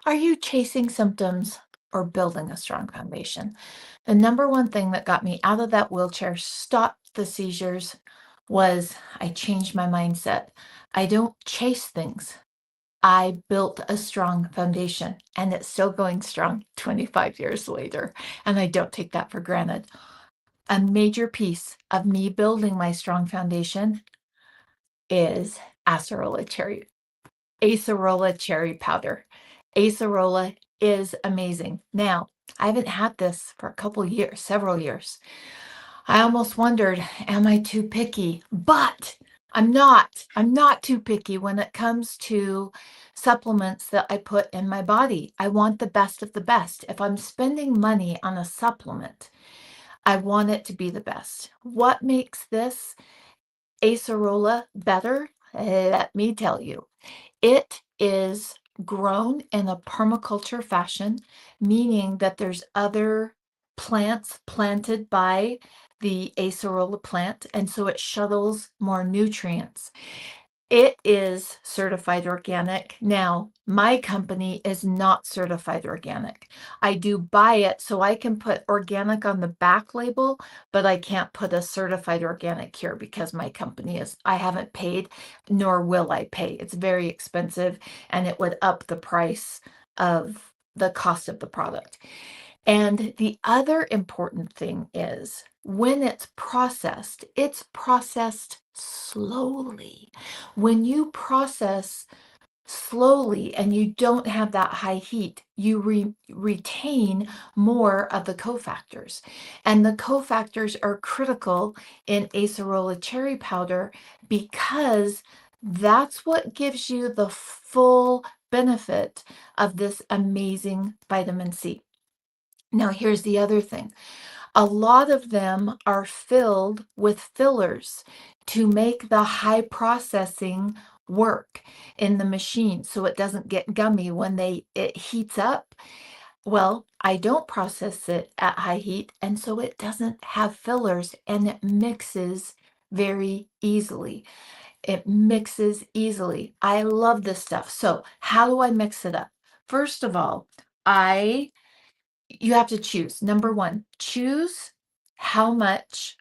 Are you chasing symptoms or building a strong foundation? The number one thing that got me out of that wheelchair, stopped the seizures, was I changed my mindset. I don't chase things. I built a strong foundation and it's still going strong 25 years later. And I don't take that for granted. A major piece of me building my strong foundation is Acerola cherry powder. Acerola is amazing. Now, I haven't had this for a couple years, several years. I almost wondered, am I too picky? But I'm not. I'm not too picky when it comes to supplements that I put in my body. I want the best of the best. If I'm spending money on a supplement, I want it to be the best. What makes this Acerola better? Let me tell you. It is grown in a permaculture fashion, meaning that there's other plants planted by the Acerola plant, and so it shuttles more nutrients. It is certified organic. Now, my company is not certified organic. I do buy it so I can put organic on the back label, but I can't put a certified organic here because my company is, I haven't paid, nor will I pay. It's very expensive and it would up the price of the cost of the product. And the other important thing is when it's processed slowly. When you process slowly and you don't have that high heat, you retain more of the cofactors. And the cofactors are critical in acerola cherry powder because that's what gives you the full benefit of this amazing vitamin C. Now, here's the other thing. A lot of them are filled with fillers to make the high processing work in the machine so it doesn't get gummy when it heats up. Well, I don't process it at high heat, and so it doesn't have fillers and it mixes very easily. It mixes easily. I love this stuff. So, how do I mix it up? First of all, you have to choose. Number one, choose how much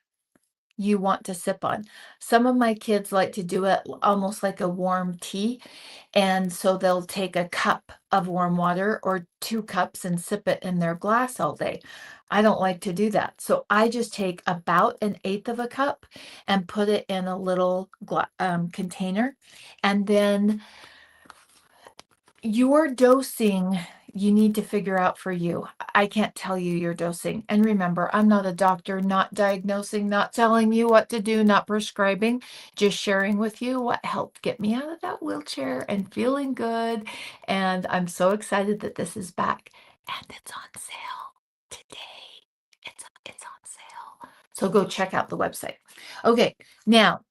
you want to sip on. Some of my kids like to do it almost like a warm tea. And so they'll take a cup of warm water or 2 cups and sip it in their glass all day. I don't like to do that. So I just take about 1/8 of a cup and put it in a little container. And then your dosing, you need to figure out for you. I can't tell you your dosing. And remember, I'm not a doctor, not diagnosing, not telling you what to do, not prescribing, just sharing with you what helped get me out of that wheelchair and feeling good. And I'm so excited that this is back and it's on sale today. It's on sale. So go check out the website. Okay, now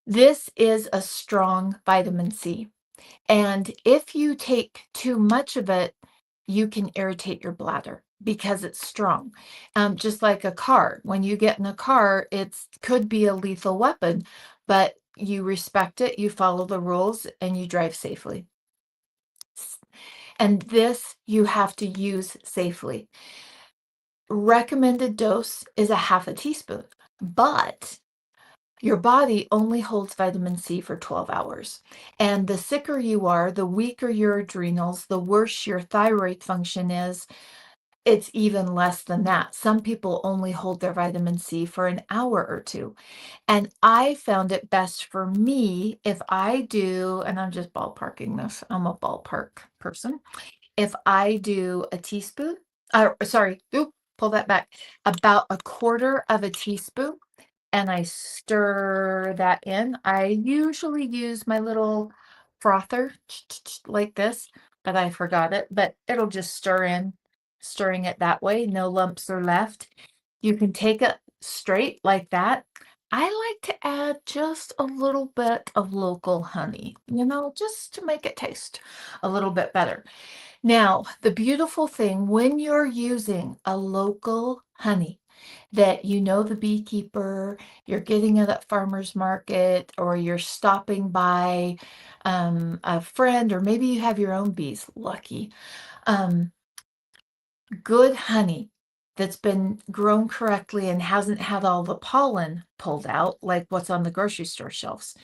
this is a strong vitamin C. And if you take too much of it, you can irritate your bladder because it's strong. Just like a car. When you get in a car, it could be a lethal weapon, but you respect it, you follow the rules, and you drive safely. And this you have to use safely. Recommended dose is a 1/2 teaspoon, but your body only holds vitamin C for 12 hours. And the sicker you are, the weaker your adrenals, the worse your thyroid function is, it's even less than that. Some people only hold their vitamin C for an hour or two. And I found it best for me if I do, and I'm just ballparking this, I'm a ballpark person. If I do a teaspoon, pull that back, about 1/4 of a teaspoon and I stir that in. I usually use my little frother like this, but I forgot it, but it'll just stirring it that way. No lumps are left. You can take it straight like that. I like to add just a little bit of local honey, just to make it taste a little bit better. Now, the beautiful thing when you're using a local honey, that you know the beekeeper, you're getting it at farmer's market, or you're stopping by a friend, or maybe you have your own bees. Lucky. Um, Good honey that's been grown correctly and hasn't had all the pollen pulled out, like what's on the grocery store shelves,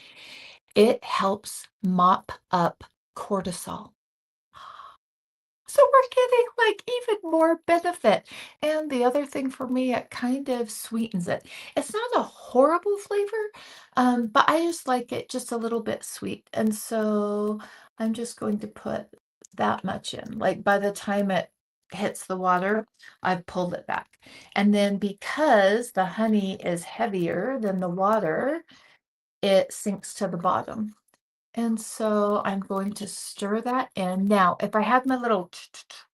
it helps mop up cortisol. So we're getting like even more benefit. And the other thing for me, it kind of sweetens it. It's not a horrible flavor, but I just like it just a little bit sweet. And so I'm just going to put that much in. Like by the time it hits the water, I've pulled it back. And then because the honey is heavier than the water, it sinks to the bottom. And so I'm going to stir that in. Now, if I had my little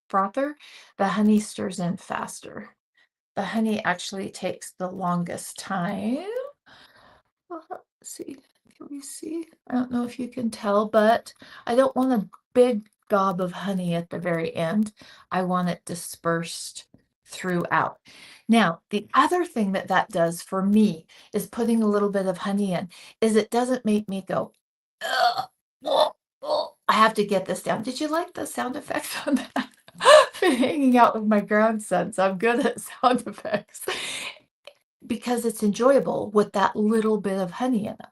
frother, the honey stirs in faster. The honey actually takes the longest time. Let's see. Can we see? I don't know if you can tell, but I don't want a big gob of honey at the very end. I want it dispersed throughout. Now, the other thing that that does for me is putting a little bit of honey in, is it doesn't make me go, ugh, oh, oh. I have to get this down. Did you like the sound effects on that? I've been hanging out with my grandson, so I'm good at sound effects because it's enjoyable with that little bit of honey in it.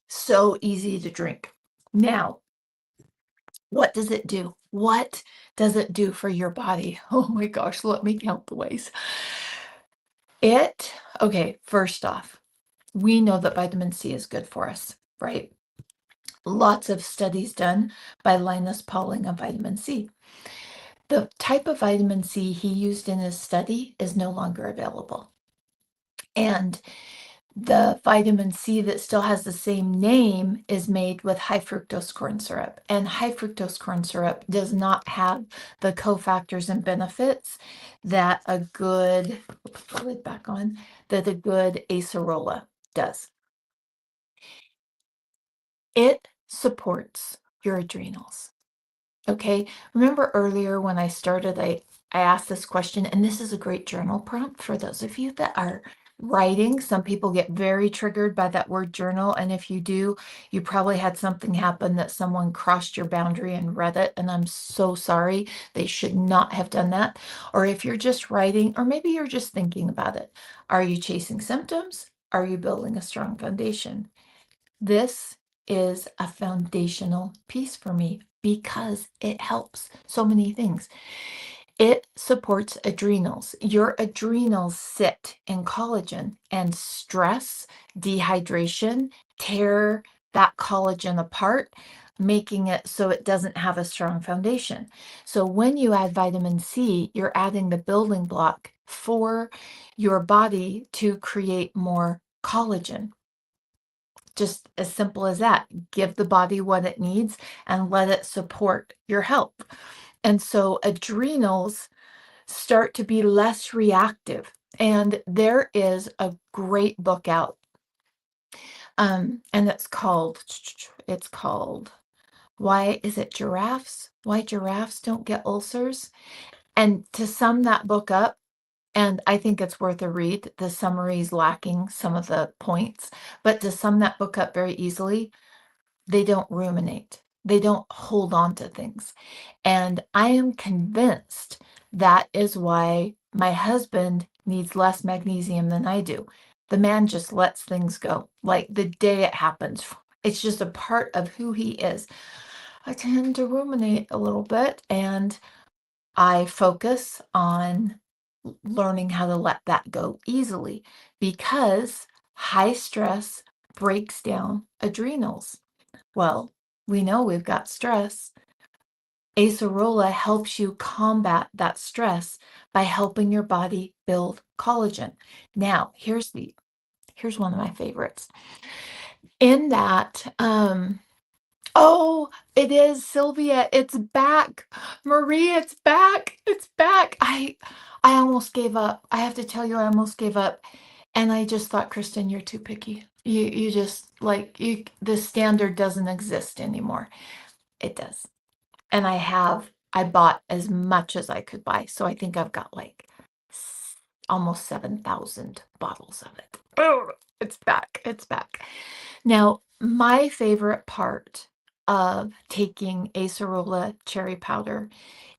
So easy to drink. Now, what does it do? What does it do for your body? Oh my gosh, let me count the ways. It, okay, first off, we know that vitamin C is good for us, right? Lots of studies done by Linus Pauling on vitamin C. The type of vitamin C he used in his study is no longer available. And the vitamin C that still has the same name is made with high fructose corn syrup. And high fructose corn syrup does not have the cofactors and benefits that a good, put the lid back on, that a good acerola does. It supports your adrenals. Okay. Remember earlier when I started, I asked this question, and this is a great journal prompt for those of you that are writing. Some people get very triggered by that word journal. And if you do, you probably had something happen that someone crossed your boundary and read it. And I'm so sorry. They should not have done that. Or if you're just writing, or maybe you're just thinking about it. Are you chasing symptoms? Are you building a strong foundation? This is a foundational piece for me because it helps so many things. It supports adrenals. Your adrenals sit in collagen, and stress, dehydration, tear that collagen apart, making it so it doesn't have a strong foundation. So when you add vitamin C, you're adding the building block for your body to create more collagen. Just as simple as that. Give the body what it needs and let it support your health. And so adrenals start to be less reactive. And there is a great book out. And it's called Why Is It Giraffes? Why Giraffes Don't Get Ulcers? And to sum that book up, and I think it's worth a read. The summary is lacking some of the points, but to sum that book up very easily, they don't ruminate. They don't hold on to things. And I am convinced that is why my husband needs less magnesium than I do. The man just lets things go, like the day it happens. It's just a part of who he is. I tend to ruminate a little bit, and I focus on learning how to let that go easily because high stress breaks down adrenals. Well, we know we've got stress. Acerola helps you combat that stress by helping your body build collagen. Now, here's one of my favorites. In that, oh, it is Sylvia. It's back. Marie, it's back. It's back. I almost gave up. I have to tell you, I almost gave up. And I just thought, Kristen, you're too picky. You just like you the standard doesn't exist anymore. It does. And I bought as much as I could buy. So I think I've got like almost 7,000 bottles of it. Oh, it's back. It's back. Now, my favorite part of taking acerola cherry powder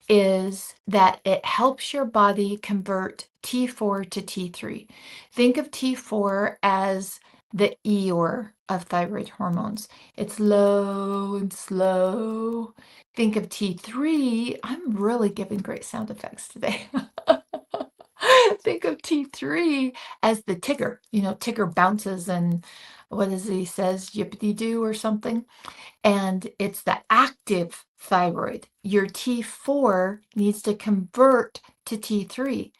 is that it helps your body convert T4 to T3. Think of T4 as the Eeyore of thyroid hormones. It's low and slow. Think of T3. I'm really giving great sound effects today. Think of T3 as the Tigger. Tigger bounces and what is he says, yippity doo or something. And it's the active thyroid. Your T4 needs to convert to T3.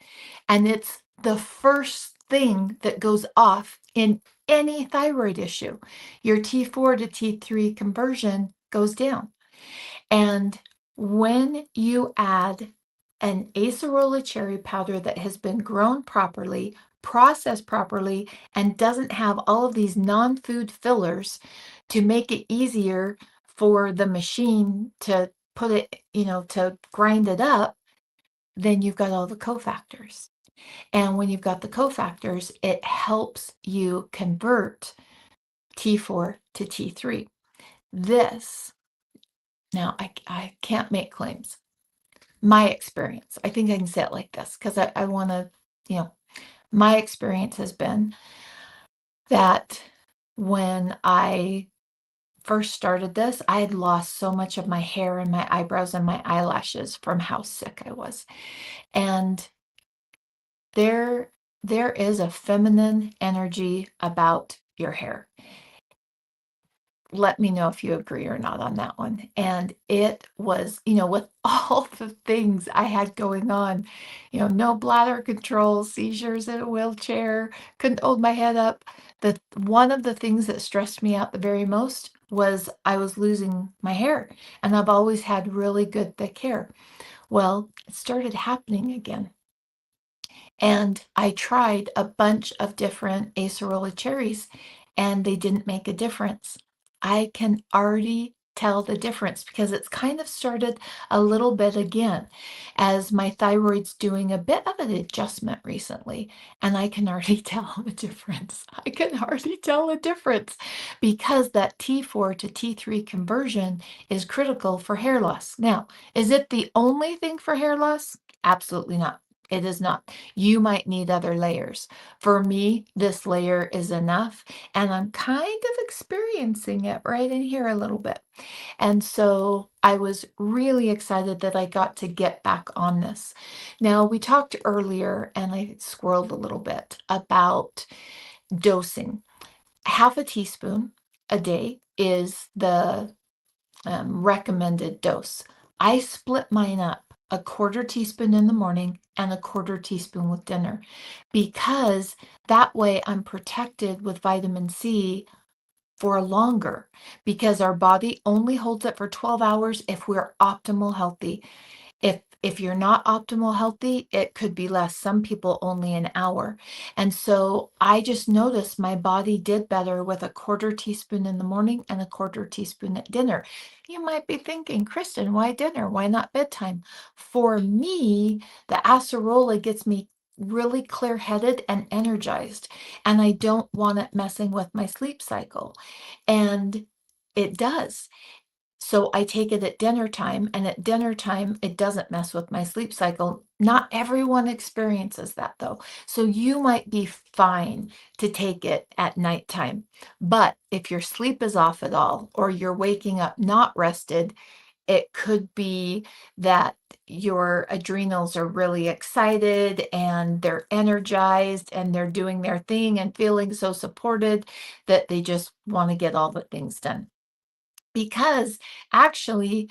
And it's the first thing that goes off in any thyroid issue. Your T4 to T3 conversion goes down. And when you add an acerola cherry powder that has been grown properly, processed properly, and doesn't have all of these non-food fillers to make it easier for the machine to put it, to grind it up, then you've got all the cofactors. And when you've got the cofactors, it helps you convert T4 to T3. This, now I can't make claims. My experience, I think I can say it like this because I want to, my experience has been that when I first started this, I had lost so much of my hair and my eyebrows and my eyelashes from how sick I was. And there there is a feminine energy about your hair. Let me know if you agree or not on that one. And it was, with all the things I had going on, no bladder control, seizures in a wheelchair, couldn't hold my head up. One of the things that stressed me out the very most was I was losing my hair. And I've always had really good thick hair. Well, it started happening again. And I tried a bunch of different acerola cherries, and they didn't make a difference. I can already tell the difference because it's kind of started a little bit again as my thyroid's doing a bit of an adjustment recently, and I can already tell the difference. I can already tell a difference because that T4 to T3 conversion is critical for hair loss. Now, is it the only thing for hair loss? Absolutely not. It is not. You might need other layers. For me, this layer is enough, and I'm kind of experiencing it right in here a little bit. And so I was really excited that I got to get back on this. Now, we talked earlier, and I squirreled a little bit about dosing. Half a teaspoon a day is the recommended dose. I split mine up a quarter teaspoon in the morning and a quarter teaspoon with dinner because that way I'm protected with vitamin C for longer because our body only holds it for 12 hours if we're optimal healthy. If you're not optimal healthy, it could be less. Some people only an hour. And so I just noticed my body did better with a quarter teaspoon in the morning and a quarter teaspoon at dinner. You might be thinking, Kristen, why dinner? Why not bedtime? For me, the acerola gets me really clear-headed and energized, and I don't want it messing with my sleep cycle. And it does. So I take it at dinner time, and at dinner time, it doesn't mess with my sleep cycle. Not everyone experiences that though. So you might be fine to take it at nighttime. But if your sleep is off at all, or you're waking up not rested, it could be that your adrenals are really excited and they're energized and they're doing their thing and feeling so supported that they just want to get all the things done. Because actually,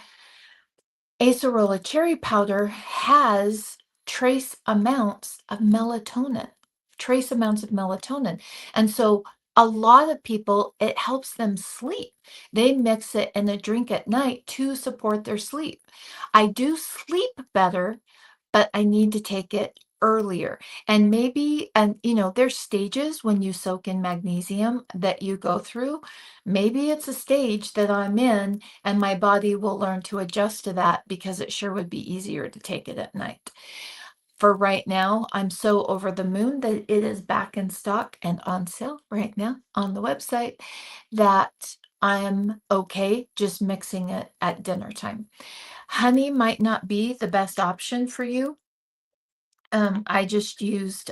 acerola cherry powder has trace amounts of melatonin, trace amounts of melatonin. And so a lot of people, it helps them sleep. They mix it in a drink at night to support their sleep. I do sleep better, but I need to take it earlier. And maybe, there's stages when you soak in magnesium that you go through. Maybe it's a stage that I'm in and my body will learn to adjust to that because it sure would be easier to take it at night. For right now, I'm so over the moon that it is back in stock and on sale right now on the website that I'm okay just mixing it at dinner time. Honey might not be the best option for you. I just used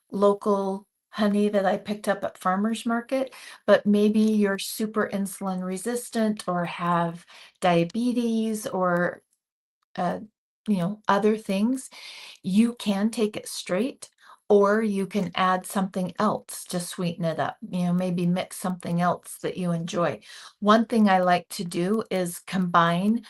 local honey that I picked up at farmer's market, but maybe you're super insulin resistant or have diabetes or uh, other things. You can take it straight, or you can add something else to sweeten it up. Maybe mix something else that you enjoy. One thing I like to do is combine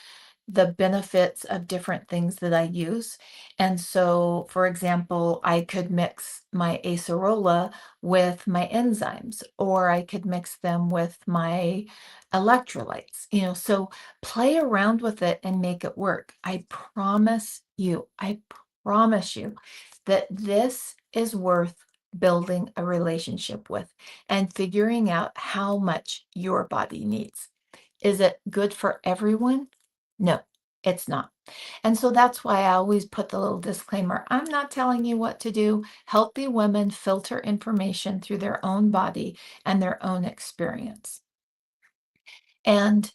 the benefits of different things that I use. And so, for example, I could mix my acerola with my enzymes, or I could mix them with my electrolytes, so play around with it and make it work. I promise you that this is worth building a relationship with and figuring out how much your body needs. Is it good for everyone? No, it's not. And so that's why I always put the little disclaimer. I'm not telling you what to do. Healthy women filter information through their own body and their own experience. And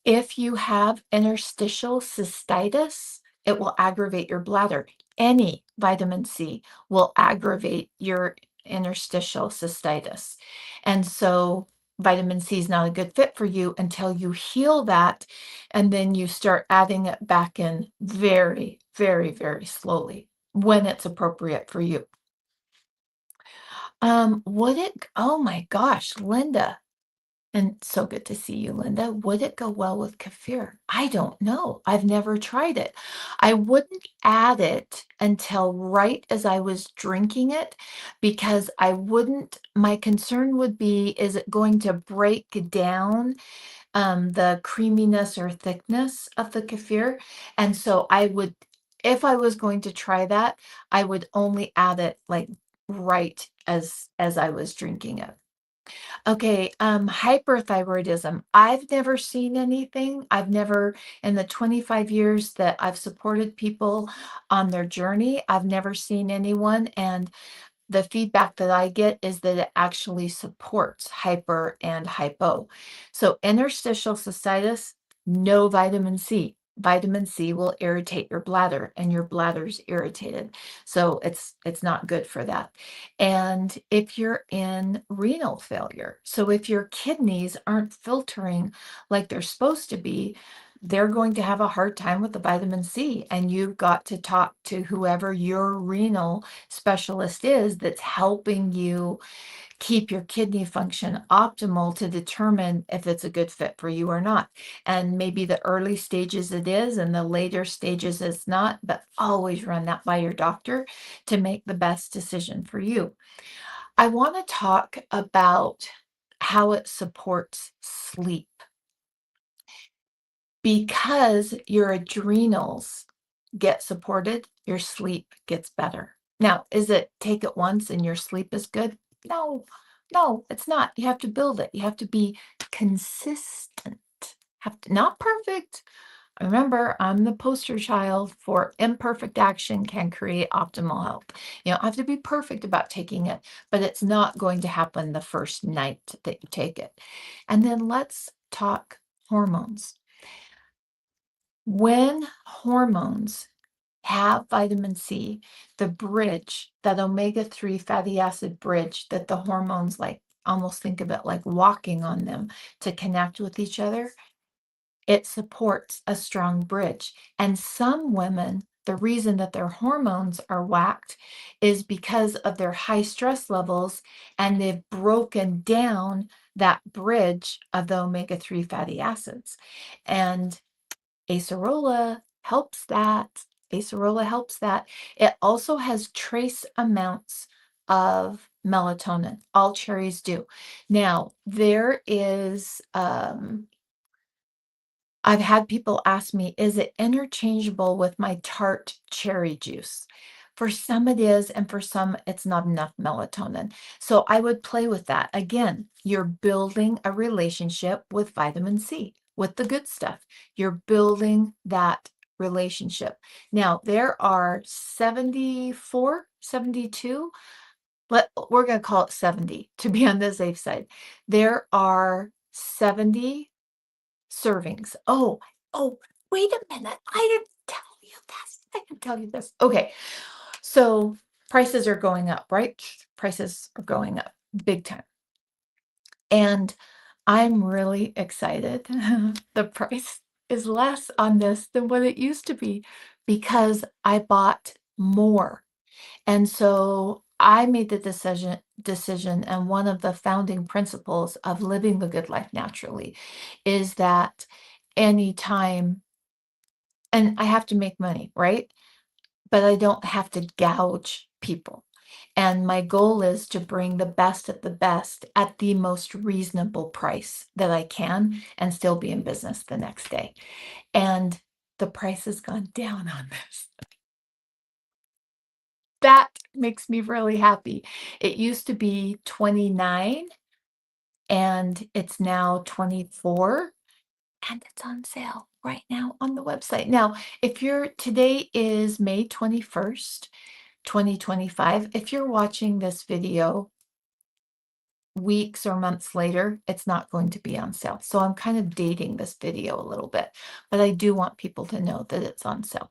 if you have interstitial cystitis, it will aggravate your bladder. Any vitamin C will aggravate your interstitial cystitis. And so vitamin C is not a good fit for you until you heal that. And then you start adding it back in very, very, very slowly when it's appropriate for you. Oh my gosh, Linda. And so good to see you, Linda. Would it go well with kefir? I don't know. I've never tried it. I wouldn't add it until right as I was drinking it because my concern would be, is it going to break down the creaminess or thickness of the kefir? And so if I was going to try that, I would only add it like right as I was drinking it. Okay, hyperthyroidism. I've never seen anything. In the 25 years that I've supported people on their journey, I've never seen anyone. And the feedback that I get is that it actually supports hyper and hypo. So interstitial cystitis, no vitamin C. Vitamin C will irritate your bladder and your bladder's irritated. So it's not good for that. And if you're in renal failure, so if your kidneys aren't filtering like they're supposed to be, they're going to have a hard time with the vitamin C. And you've got to talk to whoever your renal specialist is that's helping you keep your kidney function optimal to determine if it's a good fit for you or not. And maybe the early stages it is and the later stages it's not, but always run that by your doctor to make the best decision for you. I want to talk about how it supports sleep because your adrenals get supported, your sleep gets better. Now, is it take it once and your sleep is good? No, no, it's not. You have to build it. You have to be consistent. Not perfect. Remember, I'm the poster child for imperfect action can create optimal health. You don't have to be perfect about taking it, but it's not going to happen the first night that you take it. And then let's talk hormones. When hormones have vitamin C, the bridge, that omega-3 fatty acid bridge that the hormones like almost think of it like walking on them to connect with each other, it supports a strong bridge. And some women, the reason that their hormones are whacked is because of their high stress levels, and they've broken down that bridge of the omega-3 fatty acids. And Acerola helps that. Acerola helps that. It also has trace amounts of melatonin. All cherries do. Now, I've had people ask me, is it interchangeable with my tart cherry juice? For some it is, and for some it's not enough melatonin. So I would play with that. Again, you're building a relationship with vitamin C, with the good stuff. You're building that relationship. Now, there are 74, 72. We're going to call it 70 to be on the safe side. There are 70 servings. Oh, wait a minute. I didn't tell you this. I didn't tell you this. Okay. So prices are going up, right? Prices are going up big time. And I'm really excited. The price is less on this than what it used to be because I bought more. And so I made the decision, and one of the founding principles of living the good life naturally is that anytime, and I have to make money, right? But I don't have to gouge people. And my goal is to bring the best of the best at the most reasonable price that I can and still be in business the next day. And the price has gone down on this. That makes me really happy. It used to be 29 and it's now 24 and it's on sale right now on the website. Now, if you're today is May 21st, 2025. If you're watching this video weeks or months later, it's not going to be on sale. So I'm kind of dating this video a little bit, but I do want people to know that it's on sale,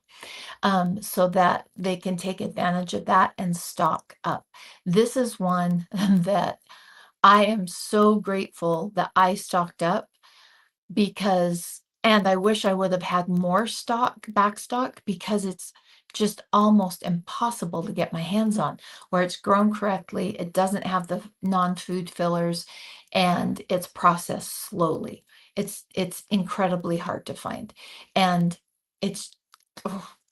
so that they can take advantage of that and stock up. This is one that I am so grateful that I stocked up because, and I wish I would have had more back stock, because it's just almost impossible to get my hands on, where it's grown correctly, it doesn't have the non-food fillers, and it's processed slowly. It's incredibly hard to find, and it's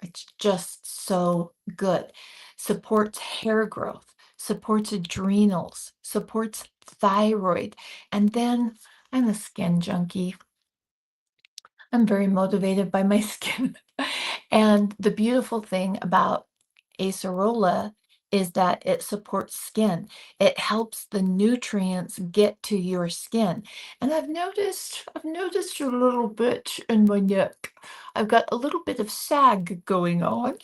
it's just so good. Supports hair growth, supports adrenals, supports thyroid, and then I'm a skin junkie. I'm very motivated by my skin. And the beautiful thing about Acerola is that it supports skin. It helps the nutrients get to your skin. And I've noticed a little bit in my neck. I've got a little bit of sag going on.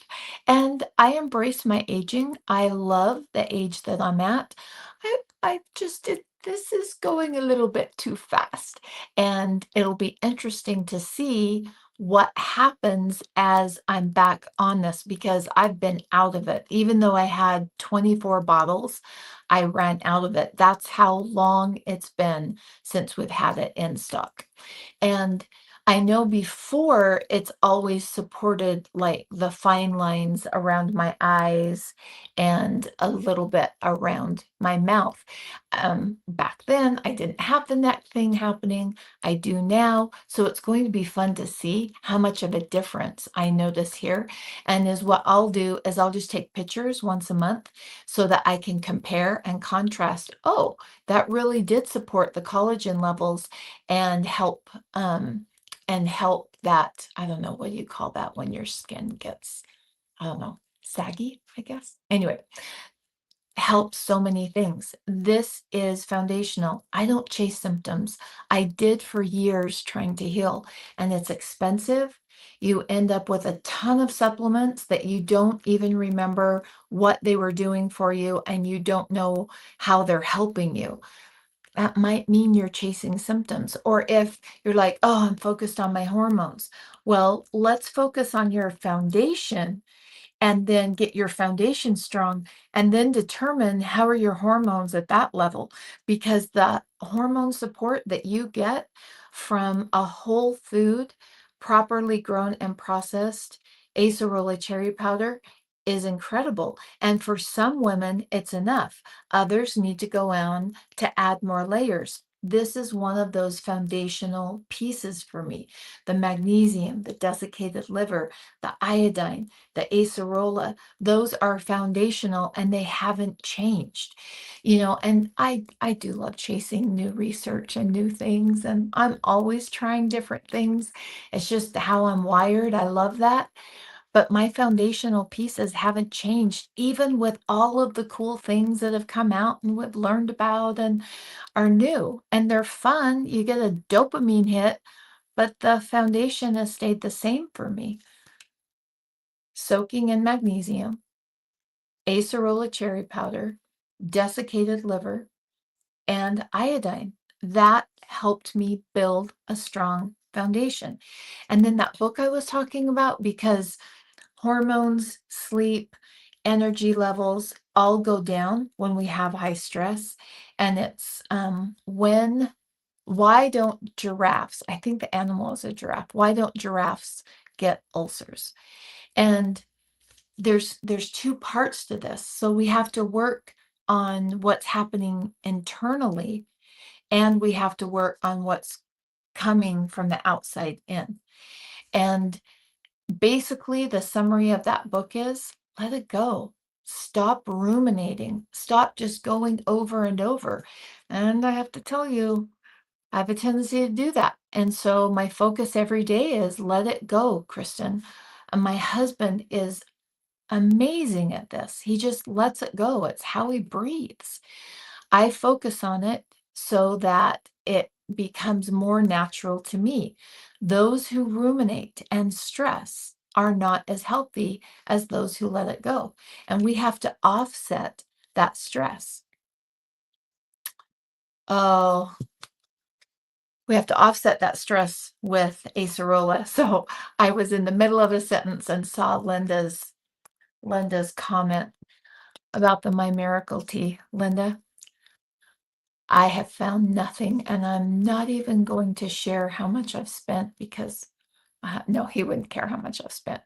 And I embrace my aging. I love the age that I'm at. I just this is going a little bit too fast. And it'll be interesting to see what happens as I'm back on this, because I've been out of it. Even though I had 24 bottles, I ran out of it. That's how long it's been since we've had it in stock. And I know before it's always supported like the fine lines around my eyes and a little bit around my mouth. Back then, I didn't have the neck thing happening. I do now. So it's going to be fun to see how much of a difference I notice here. And is what I'll do is I'll just take pictures once a month so that I can compare and contrast. Oh, that really did support the collagen levels and help that, I don't know, what do you call that when your skin gets, I don't know, saggy, I guess. Anyway, helps so many things. This is foundational. I don't chase symptoms. I did for years trying to heal, and it's expensive. You end up with a ton of supplements that you don't even remember what they were doing for you, and you don't know how they're helping you. That might mean you're chasing symptoms. Or if you're like, oh, I'm focused on my hormones. Well, let's focus on your foundation and then get your foundation strong, and then determine how are your hormones at that level, because the hormone support that you get from a whole food, properly grown and processed acerola cherry powder is incredible. And for some women it's enough. Others need to go on to add more layers. This is one of those foundational pieces for me. The magnesium, the desiccated liver, the iodine, the acerola, those are foundational and they haven't changed. And I do love chasing new research and new things, and I'm always trying different things. It's just how I'm wired. I love that. but my foundational pieces haven't changed, even with all of the cool things that have come out and we've learned about and are new. And they're fun. You get a dopamine hit, but the foundation has stayed the same for me. Soaking in magnesium, acerola cherry powder, desiccated liver, and iodine. That helped me build a strong foundation. And then that book I was talking about, because hormones, sleep, energy levels all go down when we have high stress. And it's why don't giraffes, I think the animal is a giraffe, why don't giraffes get ulcers? And there's two parts to this. So we have to work on what's happening internally, and we have to work on what's coming from the outside in. And basically, the summary of that book is let it go. Stop ruminating. Stop just going over and over. And I have to tell you, I have a tendency to do that. And so my focus every day is let it go, Kristen. And my husband is amazing at this. He just lets it go. It's how he breathes. I focus on it so that it becomes more natural to me. Those who ruminate and stress are not as healthy as those who let it go. And we have to offset that stress. Oh, we have to offset that stress with acerola. So I was in the middle of a sentence and saw Linda's comment about the My Miracle tea. Linda, I have found nothing, and I'm not even going to share how much I've spent because no, he wouldn't care how much I've spent.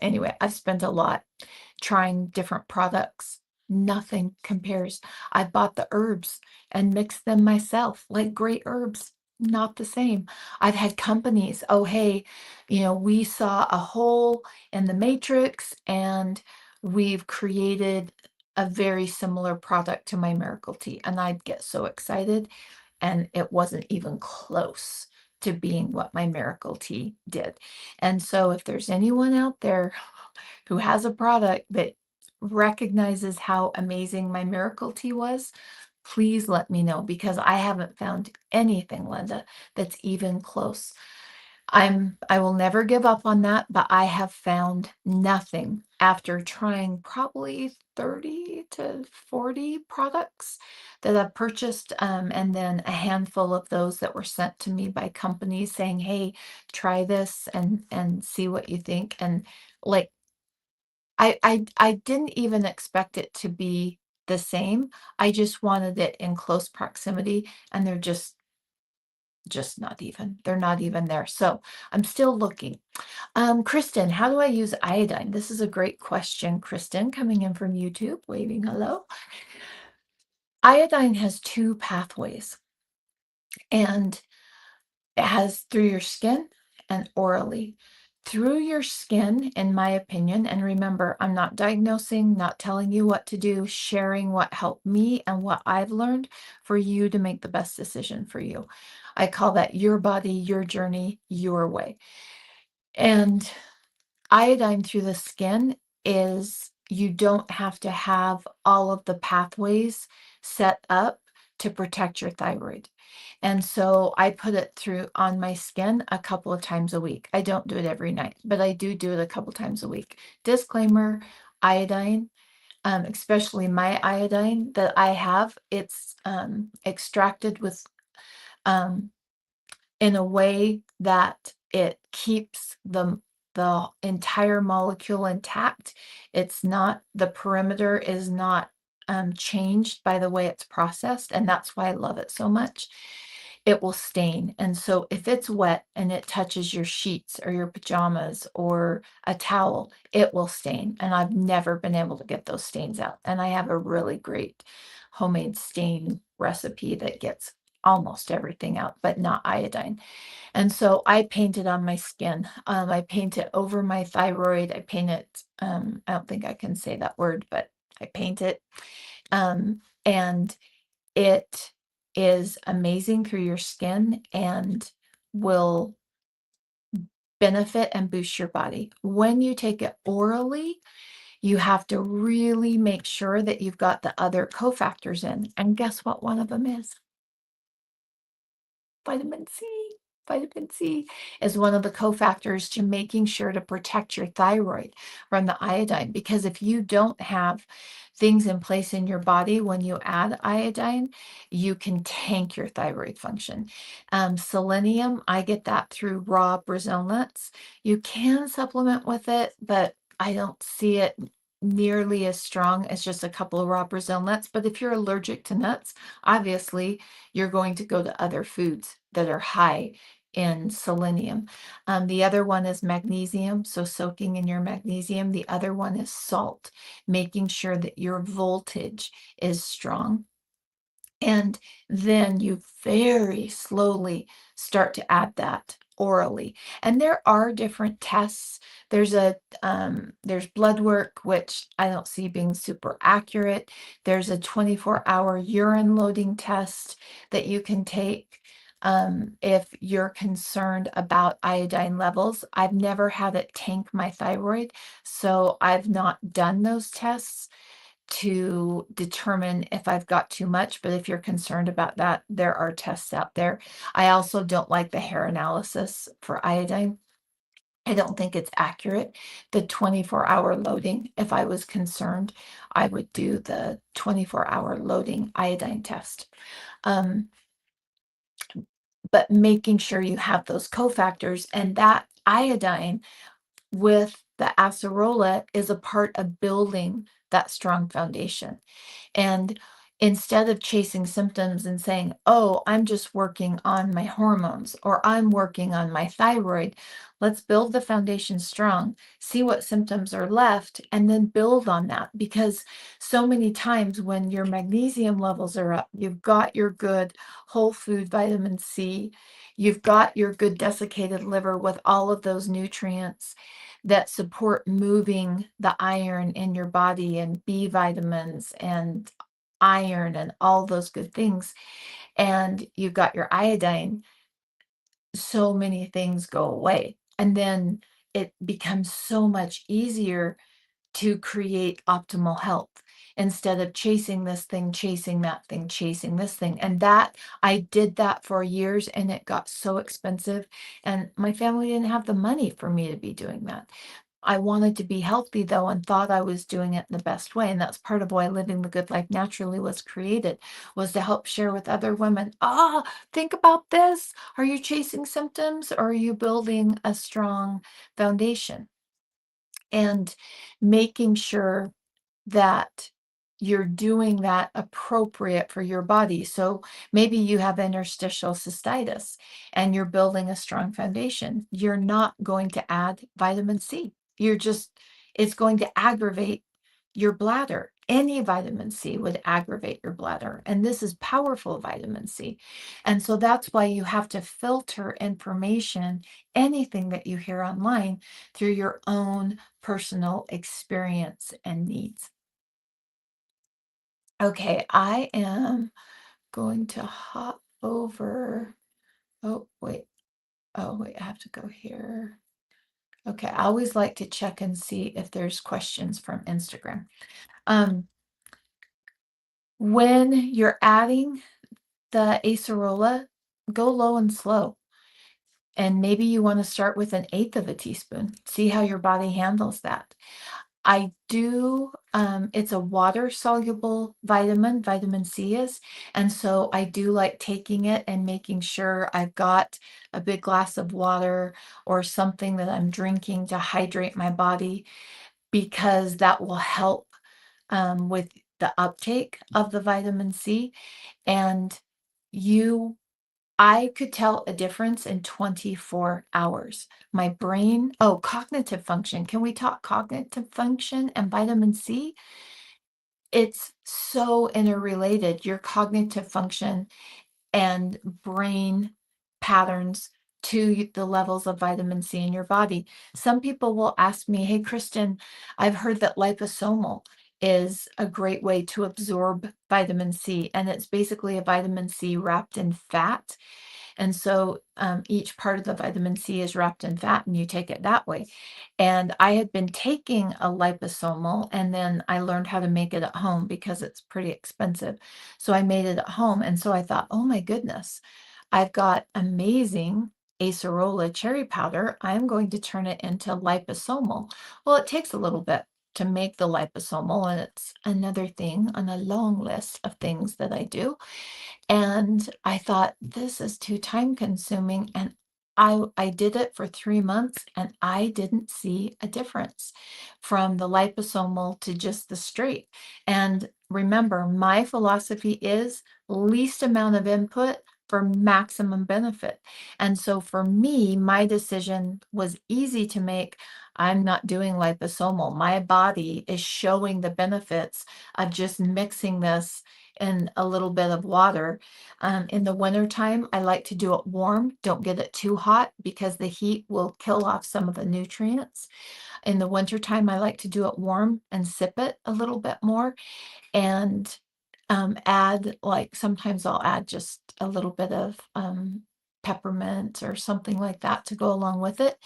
Anyway, I've spent a lot trying different products. Nothing compares. I bought the herbs and mixed them myself, like great herbs. Not the same. I've had companies, oh, hey, we saw a hole in the matrix and we've created a very similar product to my miracle tea. And I'd get so excited, and it wasn't even close to being what my miracle tea did. And so if there's anyone out there who has a product that recognizes how amazing my miracle tea was, please let me know, because I haven't found anything, Linda, that's even close. I will never give up on that, but I have found nothing after trying probably 30 to 40 products that I've purchased, and then a handful of those that were sent to me by companies saying, "Hey, try this and see what you think." And like I didn't even expect it to be the same. I just wanted it in close proximity, and they're just not even. They're not even there. So I'm still looking. Kristen, how do I use iodine? This is a great question, Kristen, coming in from YouTube, waving hello. Iodine has two pathways, and it has through your skin and orally. Through your skin, in my opinion, and remember, I'm not diagnosing, not telling you what to do, sharing what helped me and what I've learned for you to make the best decision for you. I call that your body, your journey, your way. And iodine through the skin is you don't have to have all of the pathways set up to protect your thyroid. And so I put it through on my skin a couple of times a week. I don't do it every night, but I do it a couple times a week. Disclaimer, iodine, especially my iodine that I have, it's extracted with um, in a way that it keeps the entire molecule intact. It's not, the perimeter is not changed by the way it's processed, and that's why I love it so much. It will stain, and so if it's wet and it touches your sheets or your pajamas or a towel, it will stain, and I've never been able to get those stains out. And I have a really great homemade stain recipe that gets almost everything out, but not iodine. And so I paint it on my skin. I paint it over my thyroid. I paint it, I don't think I can say that word, but I paint it. And it is amazing through your skin and will benefit and boost your body. When you take it orally, you have to really make sure that you've got the other cofactors in. And guess what one of them is? Vitamin C. Vitamin C is one of the cofactors to making sure to protect your thyroid from the iodine. Because if you don't have things in place in your body when you add iodine, you can tank your thyroid function. Selenium, I get that through raw Brazil nuts. You can supplement with it, but I don't see it nearly as strong as just a couple of raw Brazil nuts. But if you're allergic to nuts, obviously you're going to go to other foods that are high in selenium. The other one is magnesium, so soaking in your magnesium. The other one is salt, making sure that your voltage is strong. And then you very slowly start to add that orally. And there are different tests. There's blood work, which I don't see being super accurate. There's a 24-hour urine loading test that you can take if you're concerned about iodine levels. I've never had it tank my thyroid, so I've not done those tests to determine if I've got too much, but if you're concerned about that, there are tests out there. I also don't like the hair analysis for iodine. I don't think it's accurate. The 24-hour loading, if I was concerned, I would do the 24-hour loading iodine test. Um, but making sure you have those cofactors and that iodine with the acerola is a part of building that strong foundation. And instead of chasing symptoms and saying, oh, I'm just working on my hormones or I'm working on my thyroid, let's build the foundation strong, see what symptoms are left, and then build on that. Because so many times when your magnesium levels are up, you've got your good whole food vitamin C, you've got your good desiccated liver with all of those nutrients that support moving the iron in your body and B vitamins and iron and all those good things. And you've got your iodine, so many things go away. And then it becomes so much easier to create optimal health instead of chasing this thing, chasing that thing, chasing this thing. And that I did that for years and it got so expensive. And my family didn't have the money for me to be doing that. I wanted to be healthy though and thought I was doing it in the best way. And that's part of why Living the Good Life Naturally was created, was to help share with other women. Ah, think about this. Are you chasing symptoms or are you building a strong foundation? And making sure that you're doing that appropriate for your body. So maybe you have interstitial cystitis and you're building a strong foundation. You're not going to add vitamin C. You're just, it's going to aggravate your bladder. Any vitamin C would aggravate your bladder. And this is powerful vitamin C. And so that's why you have to filter information, anything that you hear online, through your own personal experience and needs. Okay, I am going to hop over. Oh, wait. Oh, wait, I have to go here. Okay, I always like to check and see if there's questions from Instagram. Um, when you're adding the acerola, go low and slow. And maybe you want to start with an eighth of a teaspoon. See how your body handles that. I do, it's a water soluble vitamin, vitamin C is. And so I do like taking it and making sure I've got a big glass of water or something that I'm drinking to hydrate my body because that will help with the uptake of the vitamin C. And you I could tell a difference in 24 hours. My brain, oh, cognitive function. Can we talk cognitive function and vitamin C? It's so interrelated, your cognitive function and brain patterns to the levels of vitamin C in your body. Some people will ask me, hey, Kristen, I've heard that liposomal is a great way to absorb vitamin C, and it's basically a vitamin C wrapped in fat And so each part of the vitamin C is wrapped in fat, and you take it that way. And I had been taking a liposomal, and then I learned how to make it at home because it's pretty expensive. So I made it at home. And so I thought, oh my goodness, I've got amazing acerola cherry powder. I'm going to turn it into liposomal. Well, it takes a little bit to make the liposomal, and it's another thing on a long list of things that I do. And I thought, this is too time consuming. And I did it for 3 months and I didn't see a difference from the liposomal to just the straight. And remember, my philosophy is least amount of input for maximum benefit. And so for me, my decision was easy to make. I'm not doing liposomal. My body is showing the benefits of just mixing this in a little bit of water. In the wintertime, I like to do it warm. Don't get it too hot because the heat will kill off some of the nutrients. In the wintertime, I like to do it warm and sip it a little bit more and add, like, sometimes I'll add just a little bit of peppermint or something like that to go along with it.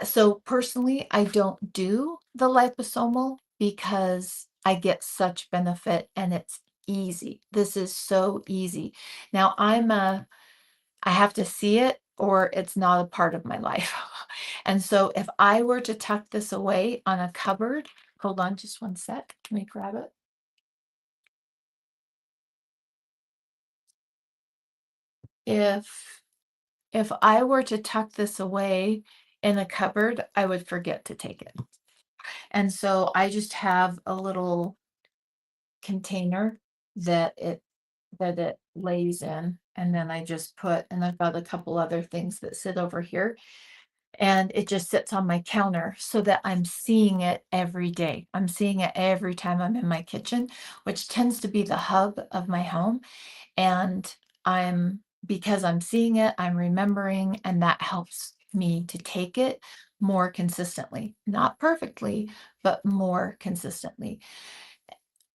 So personally, I don't do the liposomal because I get such benefit and it's easy. This is so easy. Now I have to see it or it's not a part of my life. And so if I were to tuck this away on a cupboard, hold on just one sec. Let me grab it. If if I were to tuck this away in a cupboard, I would forget to take it. And so I just have a little container that it lays in, and then I just put and I've got a couple other things that sit over here, and it just sits on my counter so that I'm seeing it every day. I'm seeing it every time I'm in my kitchen, which tends to be the hub of my home, and I'm because I'm seeing it, I'm remembering, and that helps me to take it more consistently. Not perfectly, but more consistently.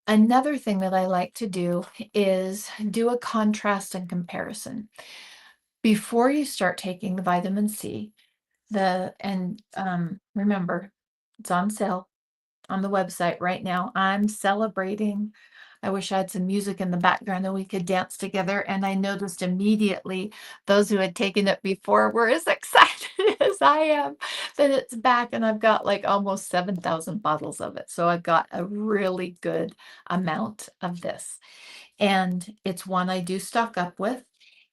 Another thing that I like to do is do a contrast and comparison. Before you start taking the vitamin C, remember, it's on sale on the website right now. I'm celebrating. I wish I had some music in the background and we could dance together. And I noticed immediately those who had taken it before were as excited as I am that it's back. And I've got like almost 7,000 bottles of it. So I've got a really good amount of this. And it's one I do stock up with.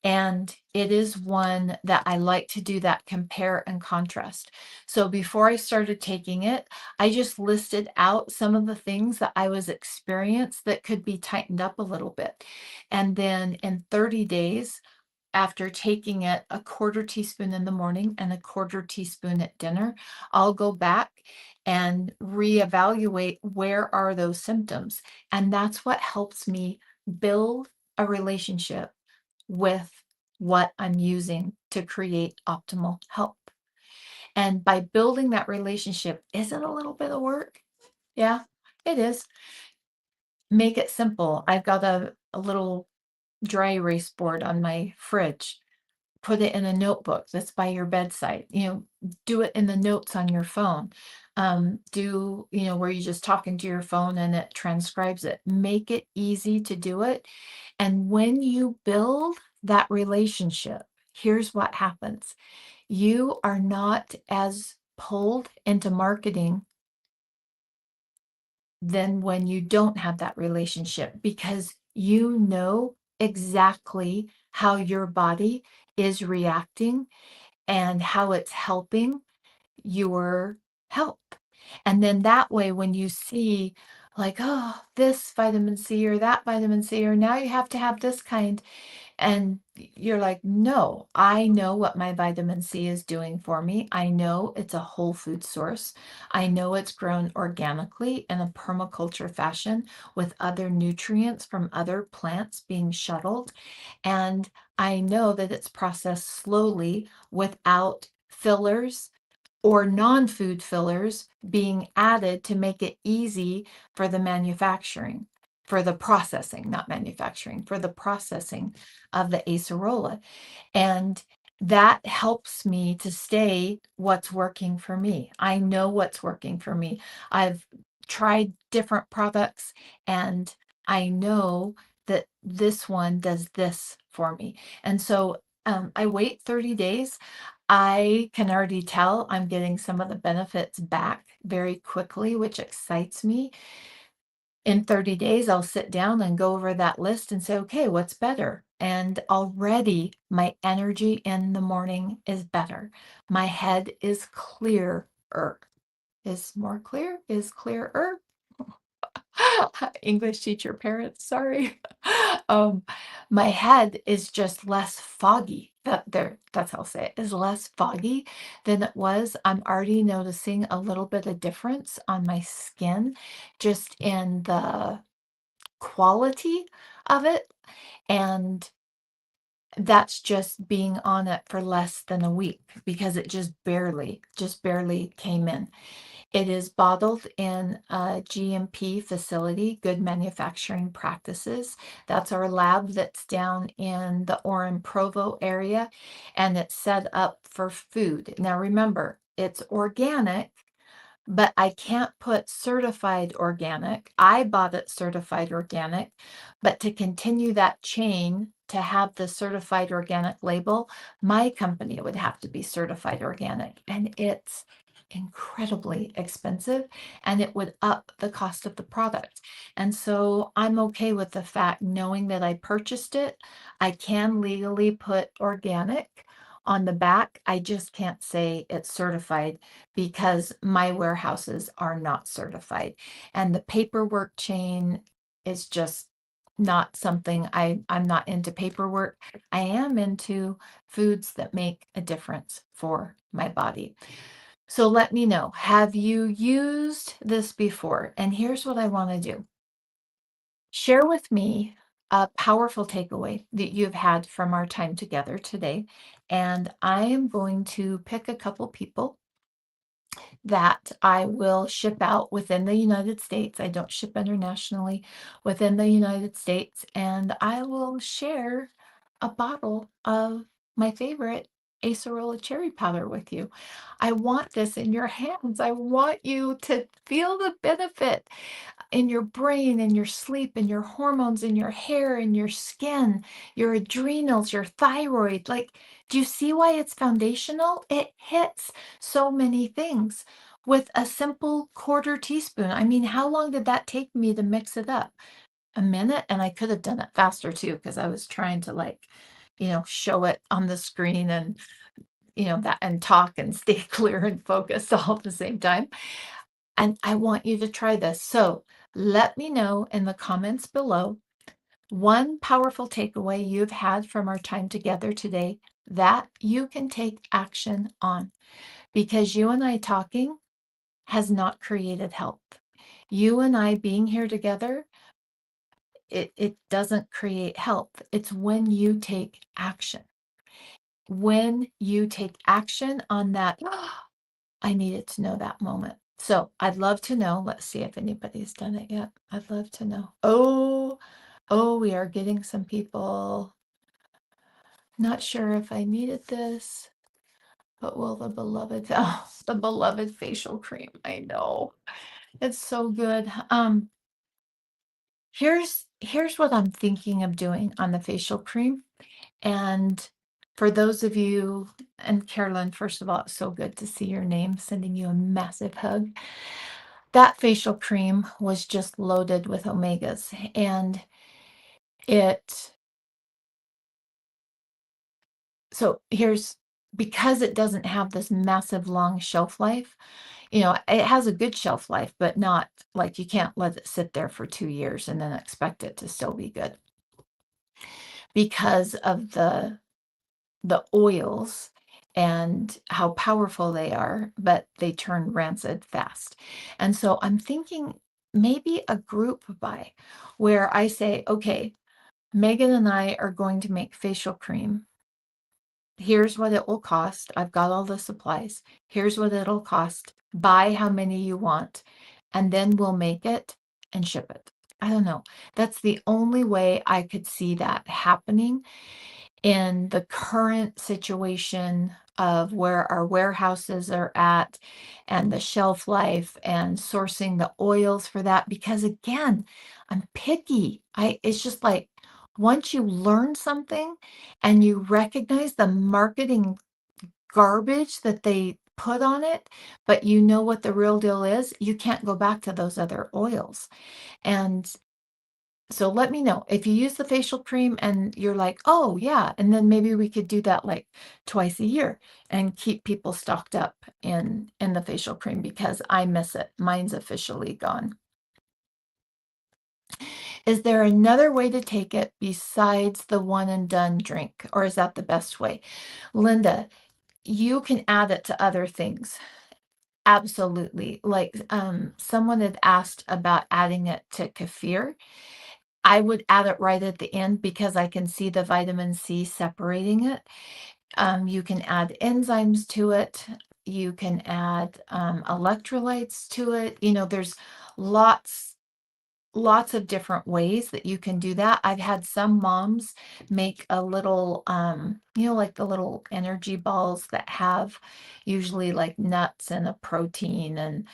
And it is one that I like to do that compare and contrast. So before I started taking it, I just listed out some of the things that I was experienced that could be tightened up a little bit. And then in 30 days, after taking it a quarter teaspoon in the morning and a quarter teaspoon at dinner, I'll go back and reevaluate where are those symptoms. And that's what helps me build a relationship with what I'm using to create optimal health. And by building that relationship, is it a little bit of work? Yeah, it is. Make it simple. I've got a little dry erase board on my fridge. Put it in a notebook that's by your bedside. Do it in the notes on your phone. Where you're just talking to your phone and it transcribes it. Make it easy to do it. And when you build that relationship, here's what happens. You are not as pulled into marketing than when you don't have that relationship because you know exactly how your body is reacting and how it's helping your health. And then that way, when you see, like, oh, this vitamin C or that vitamin C, or now you have to have this kind, and you're like, no, I know what my vitamin C is doing for me. I know it's a whole food source. I know it's grown organically in a permaculture fashion with other nutrients from other plants being shuttled. And I know that it's processed slowly without fillers or non-food fillers being added to make it easy for the manufacturing. for the processing, not manufacturing, for the processing of the acerola. And that helps me to stay what's working for me. I know what's working for me. I've tried different products and I know that this one does this for me. And so I wait 30 days. I can already tell I'm getting some of the benefits back very quickly, which excites me. In 30 days, I'll sit down and go over that list and say, okay, what's better? And already my energy in the morning is better. My head is clearer. Is more clear? Is clearer? English teacher parents, sorry. Um, my head is just less foggy. That's how I'll say it, is less foggy than it was. I'm already noticing a little bit of difference on my skin, just in the quality of it. And that's just being on it for less than a week because it just barely came in. It is bottled in a GMP facility, Good Manufacturing Practices. That's our lab that's down in the Orem Provo area, and it's set up for food. Now remember, it's organic, but I can't put certified organic. I bought it certified organic, but to continue that chain to have the certified organic label, my company would have to be certified organic, and it's incredibly expensive and it would up the cost of the product. And so I'm okay with the fact knowing that I purchased it. I can legally put organic on the back. I just can't say it's certified because my warehouses are not certified. And the paperwork chain is just not something I'm not into paperwork. I am into foods that make a difference for my body. So let me know, have you used this before? And here's what I want to do. Share with me a powerful takeaway that you've had from our time together today. And I am going to pick a couple people that I will ship out within the United States. I don't ship internationally, within the United States. And I will share a bottle of my favorite Acerola cherry powder with you. I want this in your hands. I want you to feel the benefit in your brain, in your sleep, in your hormones, in your hair, in your skin, your adrenals, your thyroid. Like, do you see why it's foundational? It hits so many things with a simple quarter teaspoon. I mean, how long did that take me to mix it up? A minute? And I could have done it faster too, because I was trying to, like, show it on the screen and, that and talk and stay clear and focused all at the same time. And I want you to try this. So let me know in the comments below one powerful takeaway you've had from our time together today that you can take action on. Because you and I talking has not created health. You and I being here together, it doesn't create health. It's when you take action. When you take action on that, I needed to know that moment. So I'd love to know. Let's see if anybody's done it yet. I'd love to know. Oh, we are getting some people. Not sure if I needed this, but will the beloved, oh, the beloved facial cream. I know. It's so good. Here's what I'm thinking of doing on the facial cream. And for those of you, and Carolyn, first of all, it's so good to see your name, sending you a massive hug. That facial cream was just loaded with omegas, and it, so here's, because it doesn't have this massive long shelf life, it has a good shelf life, but not like you can't let it sit there for 2 years and then expect it to still be good because of the oils and how powerful they are, but they turn rancid fast. And so I'm thinking maybe a group buy where I say, okay, Megan and I are going to make facial cream. Here's what it will cost. I've got all the supplies. Here's what it'll cost. Buy how many you want, and then we'll make it and ship it. I don't know. That's the only way I could see that happening in the current situation of where our warehouses are at and the shelf life and sourcing the oils for that because again, I'm picky. I It's just like once you learn something and you recognize the marketing garbage that they put on it, but you know what the real deal is, you can't go back to those other oils. And so let me know if you use the facial cream and you're like, "Oh, yeah," and then maybe we could do that, like, twice a year and keep people stocked up in the facial cream because I miss it. Mine's officially gone. Is there another way to take it besides the one and done drink, or is that the best way? Linda, you can add it to other things. Absolutely. Like, someone had asked about adding it to kefir. I would add it right at the end because I can see the vitamin C separating it. You can add enzymes to it. You can add electrolytes to it. There's lots, lots of different ways that you can do that. I've had some moms make a little, like the little energy balls that have usually like nuts and a protein and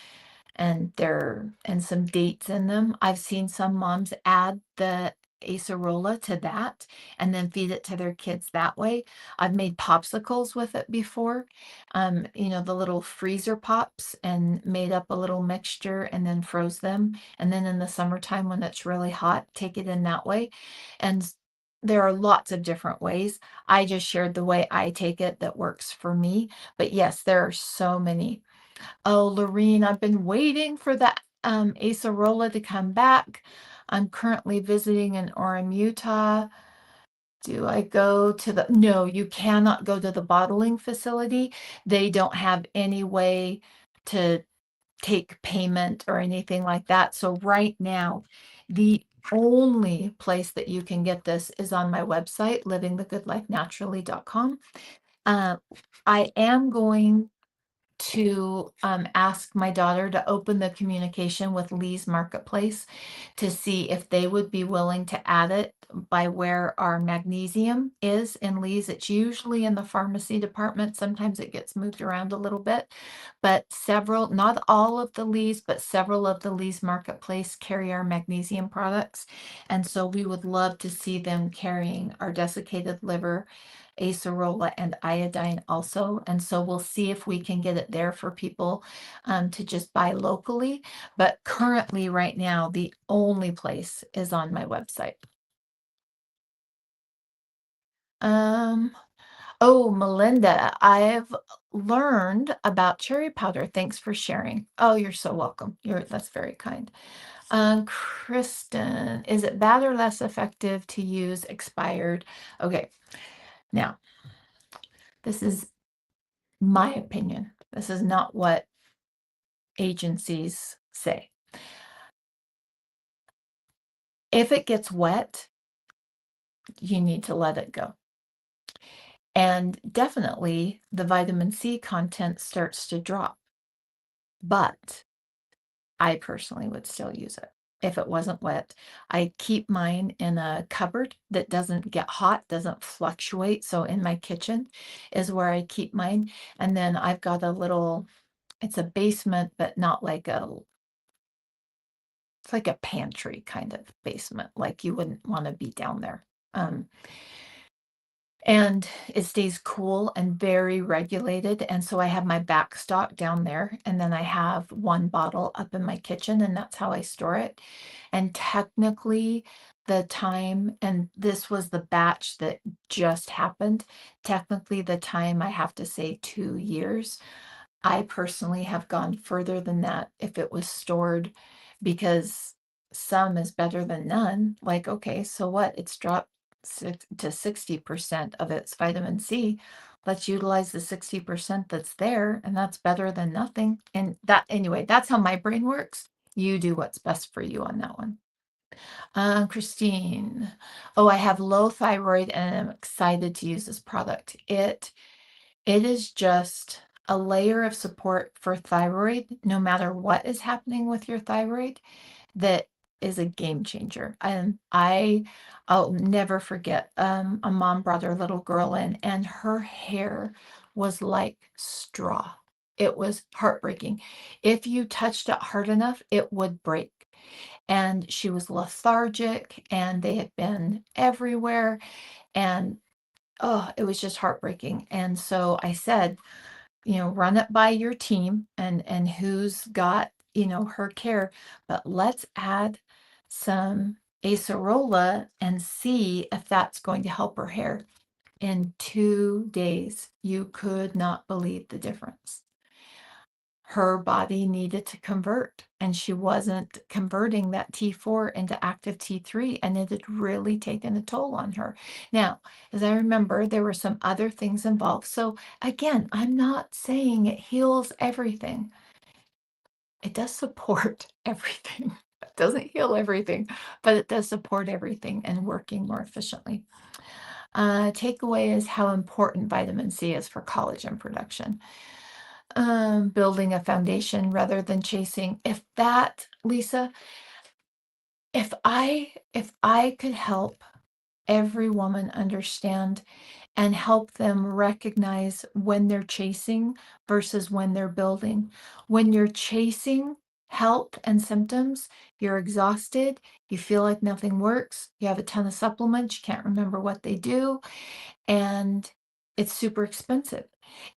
some dates in them. I've seen some moms add the acerola to that and then feed it to their kids that way. I've made popsicles with it before. The little freezer pops and made up a little mixture and then froze them. And then in the summertime when it's really hot, take it in that way. And there are lots of different ways. I just shared the way I take it that works for me. But yes, there are so many. Oh, Lorene, I've been waiting for that Acerola to come back. I'm currently visiting in Orem, Utah. Do I go to the No, you cannot go to the bottling facility. They don't have any way to take payment or anything like that. So right now, the only place that you can get this is on my website, livingthegoodlifenaturally.com. Uh, I am going to ask my daughter to open the communication with Lee's Marketplace to see if they would be willing to add it by where our magnesium is in Lee's. It's usually in the pharmacy department. Sometimes it gets moved around a little bit, but several, not all of the Lee's, but several of the Lee's Marketplace carry our magnesium products. And so we would love to see them carrying our desiccated liver, acerola, and iodine also. And so we'll see if we can get it there for people to just buy locally. But currently, right now, the only place is on my website. Um, oh, Melinda, I've learned about cherry powder. Thanks for sharing. Oh, you're so welcome. That's very kind. Kristen, is it bad or less effective to use expired? Okay, now this is my opinion. This is not what agencies say. If it gets wet, you need to let it go. And definitely the vitamin C content starts to drop. But I personally would still use it if it wasn't wet. I keep mine in a cupboard that doesn't get hot, doesn't fluctuate. So in my kitchen is where I keep mine. And then I've got a little, it's a basement, but not like it's like a pantry kind of basement. Like you wouldn't want to be down there. Um, and it stays cool and very regulated. And so I have my back stock down there, and then I have one bottle up in my kitchen, and that's how I store it. And technically, the time, and this was the batch that just happened, technically, the time I have to say 2 years. I personally have gone further than that if it was stored because some is better than none. Like, okay, so what? It's dropped to 60% of its vitamin C. Let's utilize the 60% that's there, and that's better than nothing. And that, anyway, that's how my brain works. You do what's best for you on that one. Christine, oh, I have low thyroid and I'm excited to use this product. It is just a layer of support for thyroid, no matter what is happening with your thyroid, that is a game changer. And I'll never forget, a mom brought her little girl in, and her hair was like straw. It was heartbreaking. If you touched it hard enough, it would break. And she was lethargic, and they had been everywhere. And oh, it was just heartbreaking. And so I said, run it by your team and who's got, her care, but let's add some acerola and see if that's going to help her hair. In 2 days, you could not believe the difference. Her body needed to convert, and she wasn't converting that T4 into active T3, and it had really taken a toll on her. Now, as I remember, there were some other things involved. So again, I'm not saying it heals everything. It does support everything. It doesn't heal everything, but it does support everything and working more efficiently. Takeaway is how important vitamin C is for collagen production. Building a foundation rather than chasing. If that, Lisa, if I could help every woman understand and help them recognize when they're chasing versus when they're building. When you're chasing health and symptoms, you're exhausted, you feel like nothing works, you have a ton of supplements, you can't remember what they do, and it's super expensive.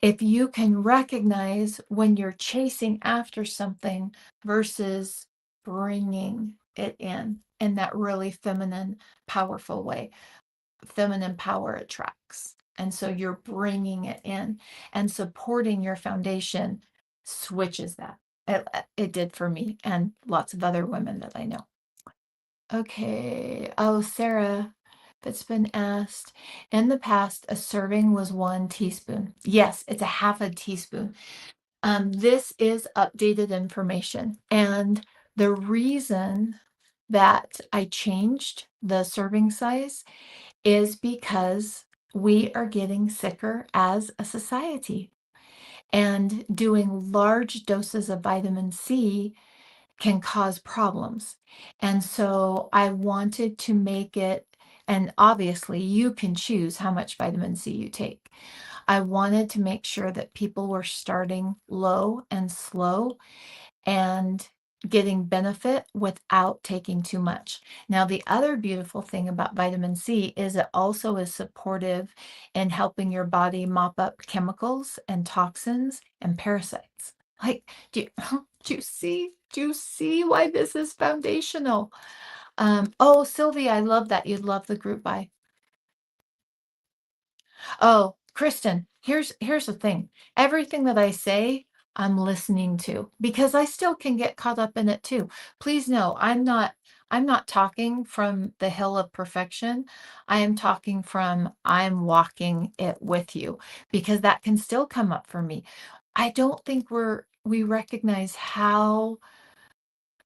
If you can recognize when you're chasing after something versus bringing it in that really feminine, powerful way, feminine power attracts. And so you're bringing it in and supporting your foundation switches that. It did for me and lots of other women that I know. Okay. Oh, Sarah, that's been asked. In the past, a serving was 1 teaspoon. Yes, it's a half a teaspoon. This is updated information. And the reason that I changed the serving size is because we are getting sicker as a society. And doing large doses of vitamin C can cause problems. And so I wanted to make it, and obviously you can choose how much vitamin C you take. I wanted to make sure that people were starting low and slow and getting benefit without taking too much. Now, the other beautiful thing about vitamin C is it also is supportive in helping your body mop up chemicals and toxins and parasites. Like, do you, do you see why this is foundational? Oh, Sylvia, I love that. You'd love the group buy. Oh, Kristen, here's the thing. Everything that I say, I'm listening to because I still can get caught up in it too. Please know, I'm not talking from the hill of perfection. I am talking from I'm walking it with you because that can still come up for me. I don't think we recognize how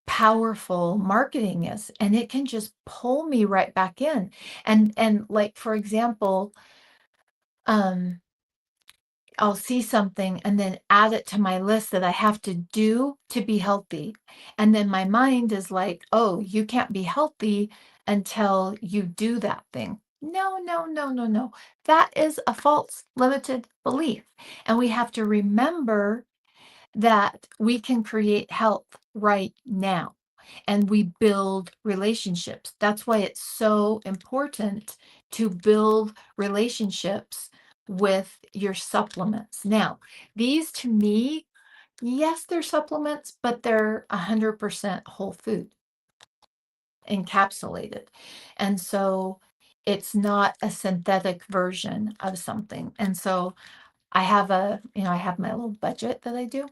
powerful marketing is, and it can just pull me right back in. And like for example, um I'll see something and then add it to my list that I have to do to be healthy. And then my mind is like, oh, you can't be healthy until you do that thing. No, no, no, no, no. That is a false, limited belief. And we have to remember that we can create health right now and we build relationships. That's why it's so important to build relationships with your supplements. Now, these to me, yes, they're supplements, but they're 100% whole food encapsulated. And so it's not a synthetic version of something. And so I have my little budget that I do.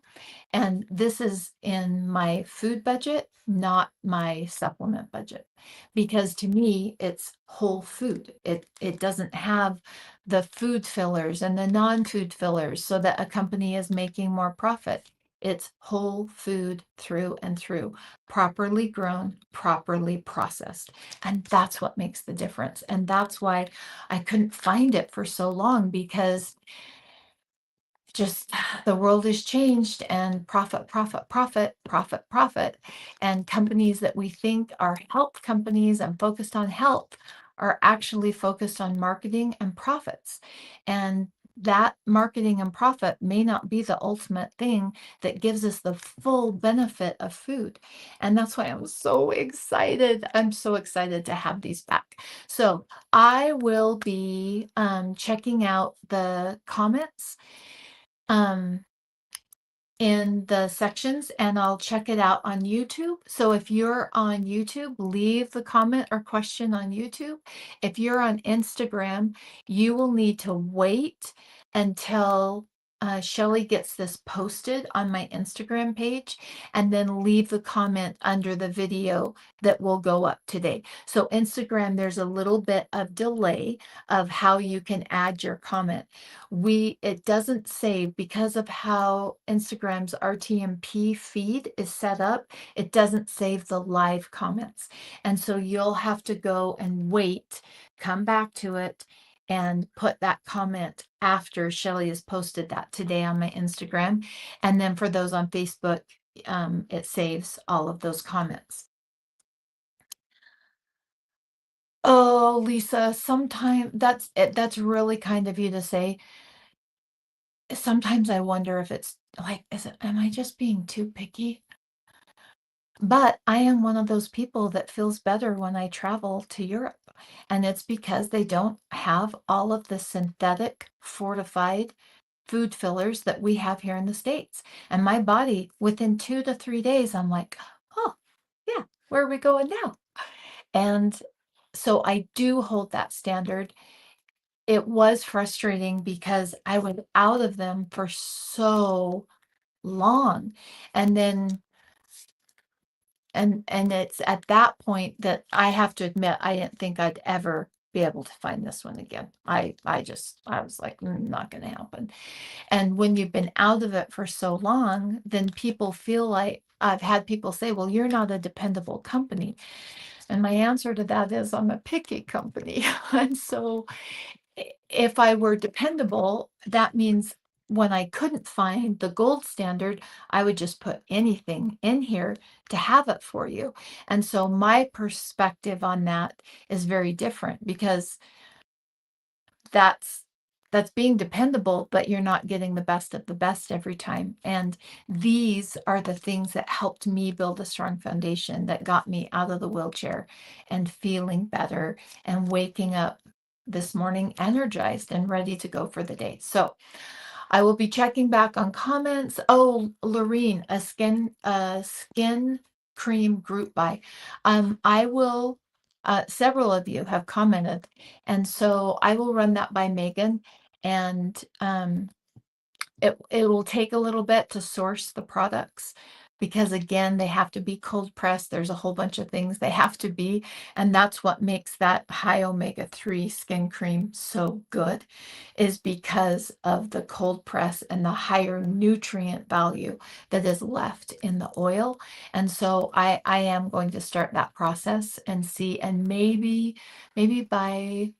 And this is in my food budget, not my supplement budget. Because to me, it's whole food. It doesn't have the food fillers and the non-food fillers so that a company is making more profit. It's whole food through and through, properly grown, properly processed. And that's what makes the difference. And that's why I couldn't find it for so long because just the world has changed, and profit, profit, profit, profit, profit. And companies that we think are health companies and focused on health are actually focused on marketing and profits. And that marketing and profit may not be the ultimate thing that gives us the full benefit of food. And that's why I'm so excited. I'm so excited to have these back. So I will be checking out the comments um, in the sections, and I'll check it out on YouTube. So if you're on YouTube, leave the comment or question on YouTube. If you're on Instagram, you will need to wait until Shelly gets this posted on my Instagram page, and then leave the comment under the video that will go up today. So Instagram, there's a little bit of delay of how you can add your comment. It doesn't save because of how Instagram's RTMP feed is set up. It doesn't save the live comments. And so you'll have to go and wait, come back to it, and put that comment after Shelly has posted that today on my Instagram. And then for those on Facebook, it saves all of those comments. Oh, Lisa, sometimes that's really kind of you to say. Sometimes I wonder if it's like, am I just being too picky? But I am one of those people that feels better when I travel to Europe. And it's because they don't have all of the synthetic fortified food fillers that we have here in the States. And my body, within 2 to 3 days, I'm like, oh, yeah, where are we going now? And so I do hold that standard. It was frustrating because I was out of them for so long. And then and it's at that point that I have to admit I didn't think I'd ever be able to find this one again. I was like, not gonna happen." And when you've been out of it for so long, then people feel like I've had people say, "Well, you're not a dependable company." And my answer to that is I'm a picky company. And so if I were dependable, that means when I couldn't find the gold standard, I would just put anything in here to have it for you. And so my perspective on that is very different because that's that's being dependable, but you're not getting the best of the best every time. And these are the things that helped me build a strong foundation that got me out of the wheelchair and feeling better and waking up this morning energized and ready to go for the day. So I will be checking back on comments. Oh, Lorene, a skin cream group buy. I will, several of you have commented, and so I will run that by Megan, and it will take a little bit to source the products because again they have to be cold pressed. There's a whole bunch of things they have to be, and that's what makes that high omega-3 skin cream so good, is because of the cold press and the higher nutrient value that is left in the oil. And so I am going to start that process and see, and maybe by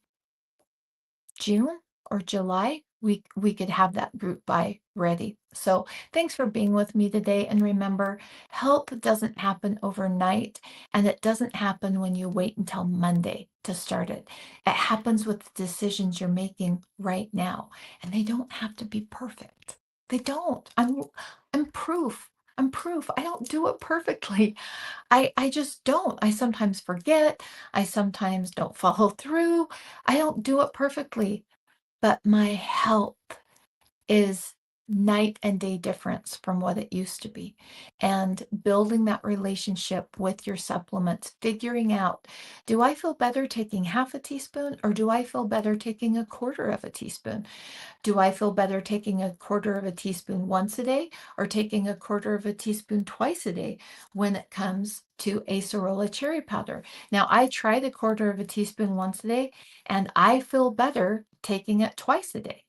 June or July, we could have that group buy ready. So thanks for being with me today. And remember, health doesn't happen overnight, and it doesn't happen when you wait until Monday to start it. It happens with the decisions you're making right now, and they don't have to be perfect. They don't. I'm proof. I'm proof. I don't do it perfectly. I just don't. I sometimes forget. I sometimes don't follow through. I don't do it perfectly, but my health is night and day difference from what it used to be. And building that relationship with your supplements, figuring out, do I feel better taking half a teaspoon or do I feel better taking a quarter of a teaspoon? Do I feel better taking a quarter of a teaspoon once a day or taking a quarter of a teaspoon twice a day when it comes to acerola cherry powder? Now, I tried a quarter of a teaspoon once a day and I feel better taking it twice a day.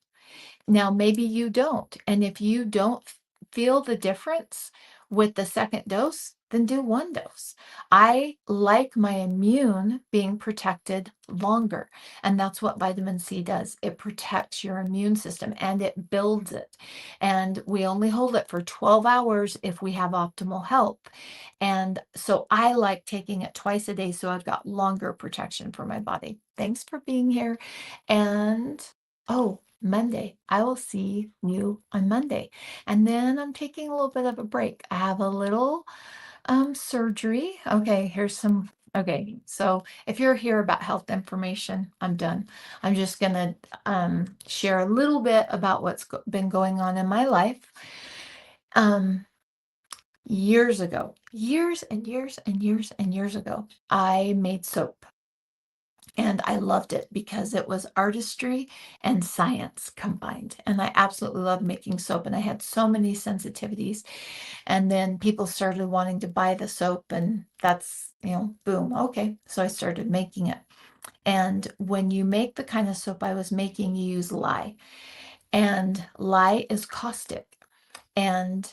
Now, maybe you don't. And if you don't feel the difference with the second dose, then do one dose. I like my immune being protected longer. And that's what vitamin C does. It protects your immune system and it builds it. And we only hold it for 12 hours if we have optimal health. And so I like taking it twice a day so I've got longer protection for my body. Thanks for being here. And oh, Monday. I will see you on Monday. And then I'm taking a little bit of a break. I have a little surgery. Okay, here's some. Okay, so if you're here about health information, I'm done. I'm just gonna share a little bit about what's been going on in my life. Um, Years ago, years and years and years and years ago, I made soap. And I loved it because it was artistry and science combined. And I absolutely loved making soap. And I had so many sensitivities. And then people started wanting to buy the soap. And that's, boom. Okay. So I started making it. And when you make the kind of soap I was making, you use lye. And lye is caustic. And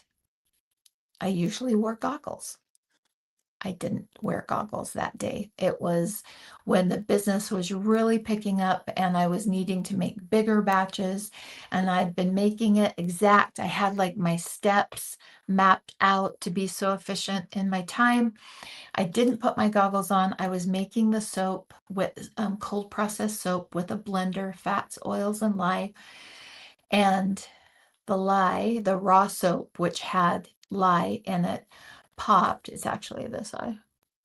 I usually wore goggles. I didn't wear goggles that day. It was when the business was really picking up and I was needing to make bigger batches and I'd been making it exact. I had like my steps mapped out to be so efficient in my time. I didn't put my goggles on. I was making the soap with cold processed soap with a blender, fats, oils, and lye. And the lye, the raw soap, which had lye in it, popped. It's actually this eye.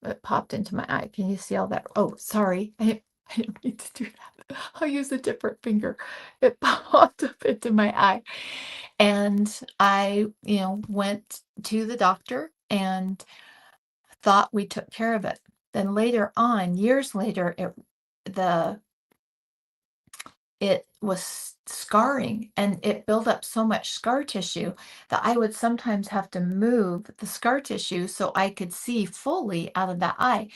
It popped into my eye. Can you see all that? Oh, sorry. I didn't mean to do that. I'll use a different finger. It popped up into my eye. And I, went to the doctor and thought we took care of it. Then later on, years later, the it was scarring and it built up so much scar tissue that I would sometimes have to move the scar tissue so I could see fully out of that eye.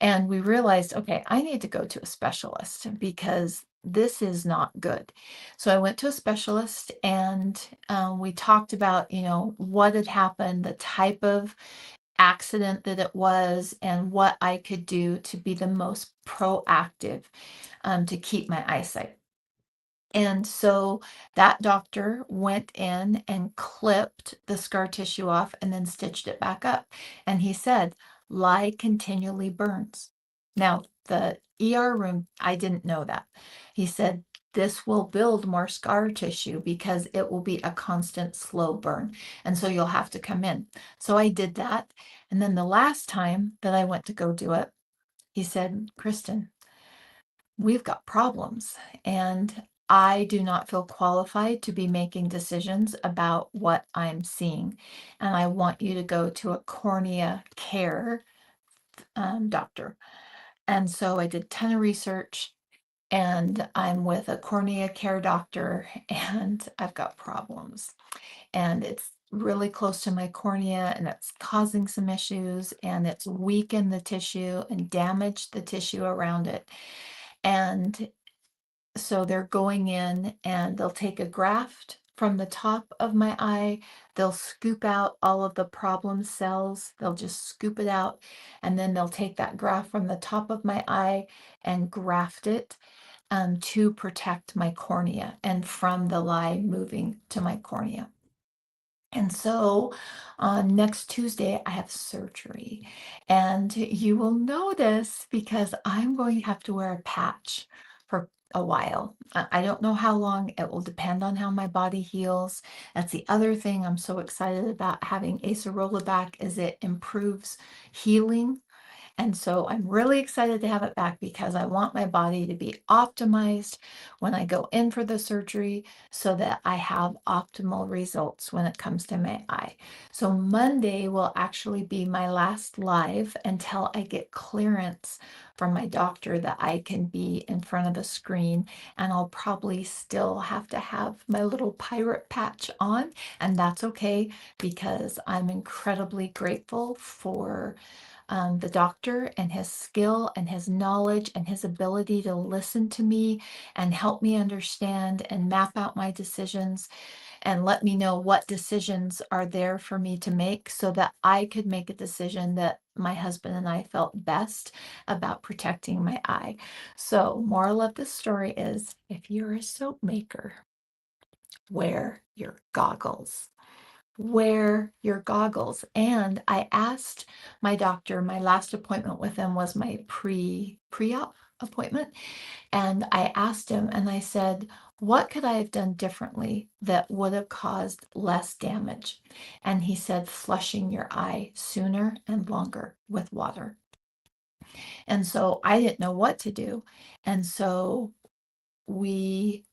And we realized, okay, I need to go to a specialist because this is not good. So I went to a specialist and we talked about, what had happened, the type of accident that it was, and what I could do to be the most proactive to keep my eyesight. And so that doctor went in and clipped the scar tissue off and then stitched it back up. And he said, lye continually burns. Now, the ER room, I didn't know that. He said, this will build more scar tissue because it will be a constant slow burn. And so you'll have to come in. So I did that. And then the last time that I went to go do it, he said, Kristen, we've got problems. And I do not feel qualified to be making decisions about what I'm seeing. And I want you to go to a cornea care doctor. And so I did a ton of research and I'm with a cornea care doctor and I've got problems. And it's really close to my cornea and it's causing some issues and it's weakened the tissue and damaged the tissue around it. And so they're going in and they'll take a graft from the top of my eye. They'll scoop out all of the problem cells. They'll just scoop it out. And then they'll take that graft from the top of my eye and graft it to protect my cornea and from the lye moving to my cornea. And so on next Tuesday, I have surgery. And you will notice because I'm going to have to wear a patch for a while. I don't know how long. It will depend on how my body heals. That's the other thing I'm so excited about having Acerola back is it improves healing. And so I'm really excited to have it back because I want my body to be optimized when I go in for the surgery so that I have optimal results when it comes to my eye. So Monday will actually be my last live until I get clearance from my doctor that I can be in front of the screen. And I'll probably still have to have my little pirate patch on. And that's okay because I'm incredibly grateful for the doctor and his skill and his knowledge and his ability to listen to me and help me understand and map out my decisions and let me know what decisions are there for me to make so that I could make a decision that my husband and I felt best about protecting my eye. So, moral of the story is if you're a soap maker, wear your goggles. Wear your goggles. And I asked my doctor, my last appointment with him was my pre-op appointment. And I asked him and I said, what could I have done differently that would have caused less damage? And he said, flushing your eye sooner and longer with water. And so I didn't know what to do. And so we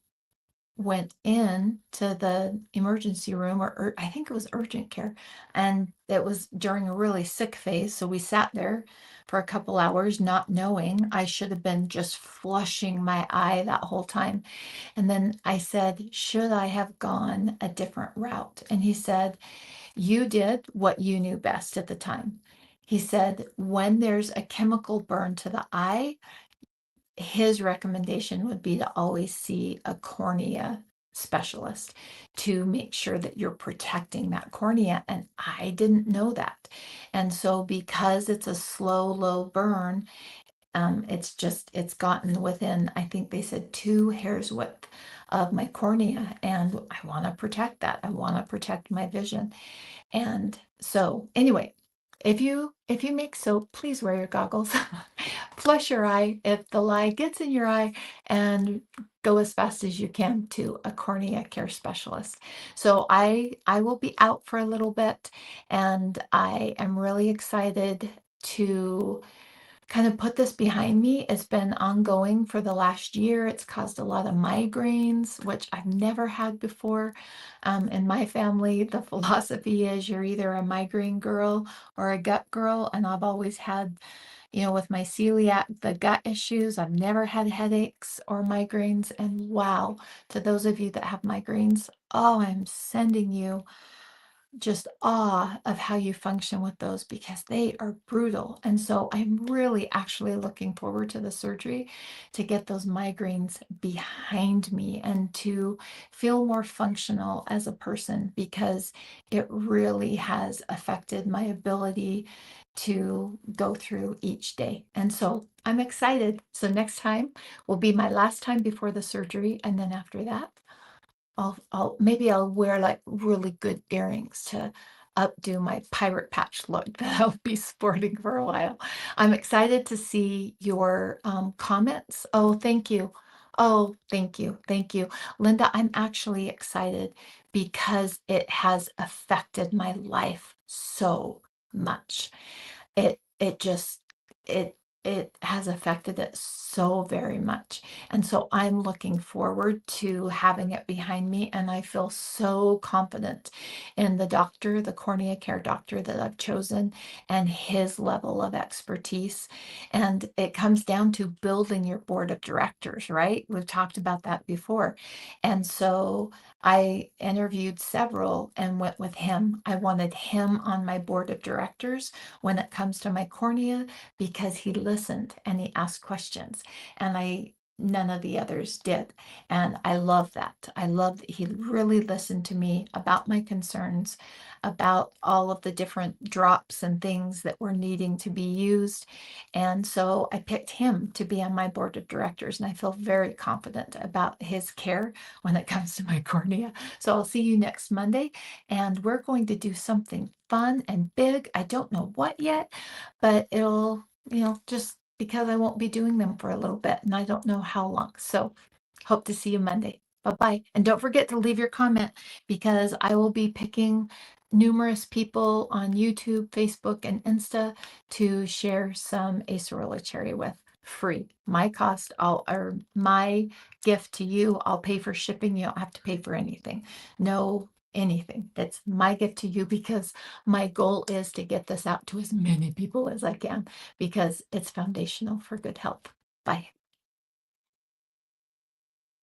went in to the emergency room or I think it was urgent care, and it was during a really sick phase, so we sat there for a couple hours not knowing. I should have been just flushing my eye that whole time. And then I said, should I have gone a different route? And he said, you did what you knew best at the time. He said, when there's a chemical burn to the eye, his recommendation would be to always see a cornea specialist to make sure that you're protecting that cornea. And I didn't know that. And so, because it's a slow, low burn, it's gotten within, I think they said 2 hairs width of my cornea. And I want to protect that. I want to protect my vision. And so, anyway, if you make soap, please wear your goggles. Flush your eye if the lye gets in your eye, and go as fast as you can to a cornea care specialist. So I will be out for a little bit, and I am really excited to kind of put this behind me. It's been ongoing for the last year. It's caused a lot of migraines, which I've never had before. In my family, the philosophy is you're either a migraine girl or a gut girl. And I've always had, with my celiac, the gut issues. I've never had headaches or migraines. And wow, to those of you that have migraines, oh, I'm sending you just awe of how you function with those because they are brutal. And so I'm really actually looking forward to the surgery to get those migraines behind me and to feel more functional as a person because it really has affected my ability to go through each day. And so I'm excited. So next time will be my last time before the surgery. And then after that, maybe I'll wear like really good earrings to updo my pirate patch look that I'll be sporting for a while. I'm excited to see your comments. Oh, thank you. Oh, thank you. Thank you. Linda, I'm actually excited because it has affected my life so much. It just it has affected it so very much. And so I'm looking forward to having it behind me. And I feel so confident in the doctor, the cornea care doctor that I've chosen, and his level of expertise. And it comes down to building your board of directors, right? We've talked about that before. And so I interviewed several and went with him. I wanted him on my board of directors when it comes to my cornea because he listened and he asked questions, and none of the others did. And I love that. I love that he really listened to me about my concerns, about all of the different drops and things that were needing to be used. And so I picked him to be on my board of directors, and I feel very confident about his care when it comes to my cornea. So I'll see you next Monday, and we're going to do something fun and big. I don't know what yet, but it'll, just because I won't be doing them for a little bit and I don't know how long. So hope to see you Monday. Bye-bye. And don't forget to leave your comment because I will be picking numerous people on YouTube, Facebook, and Insta to share some Acerola cherry with free. My cost, or my gift to you, I'll pay for shipping. You don't have to pay for anything. No, anything. That's my gift to you because my goal is to get this out to as many people as I can because it's foundational for good health. Bye.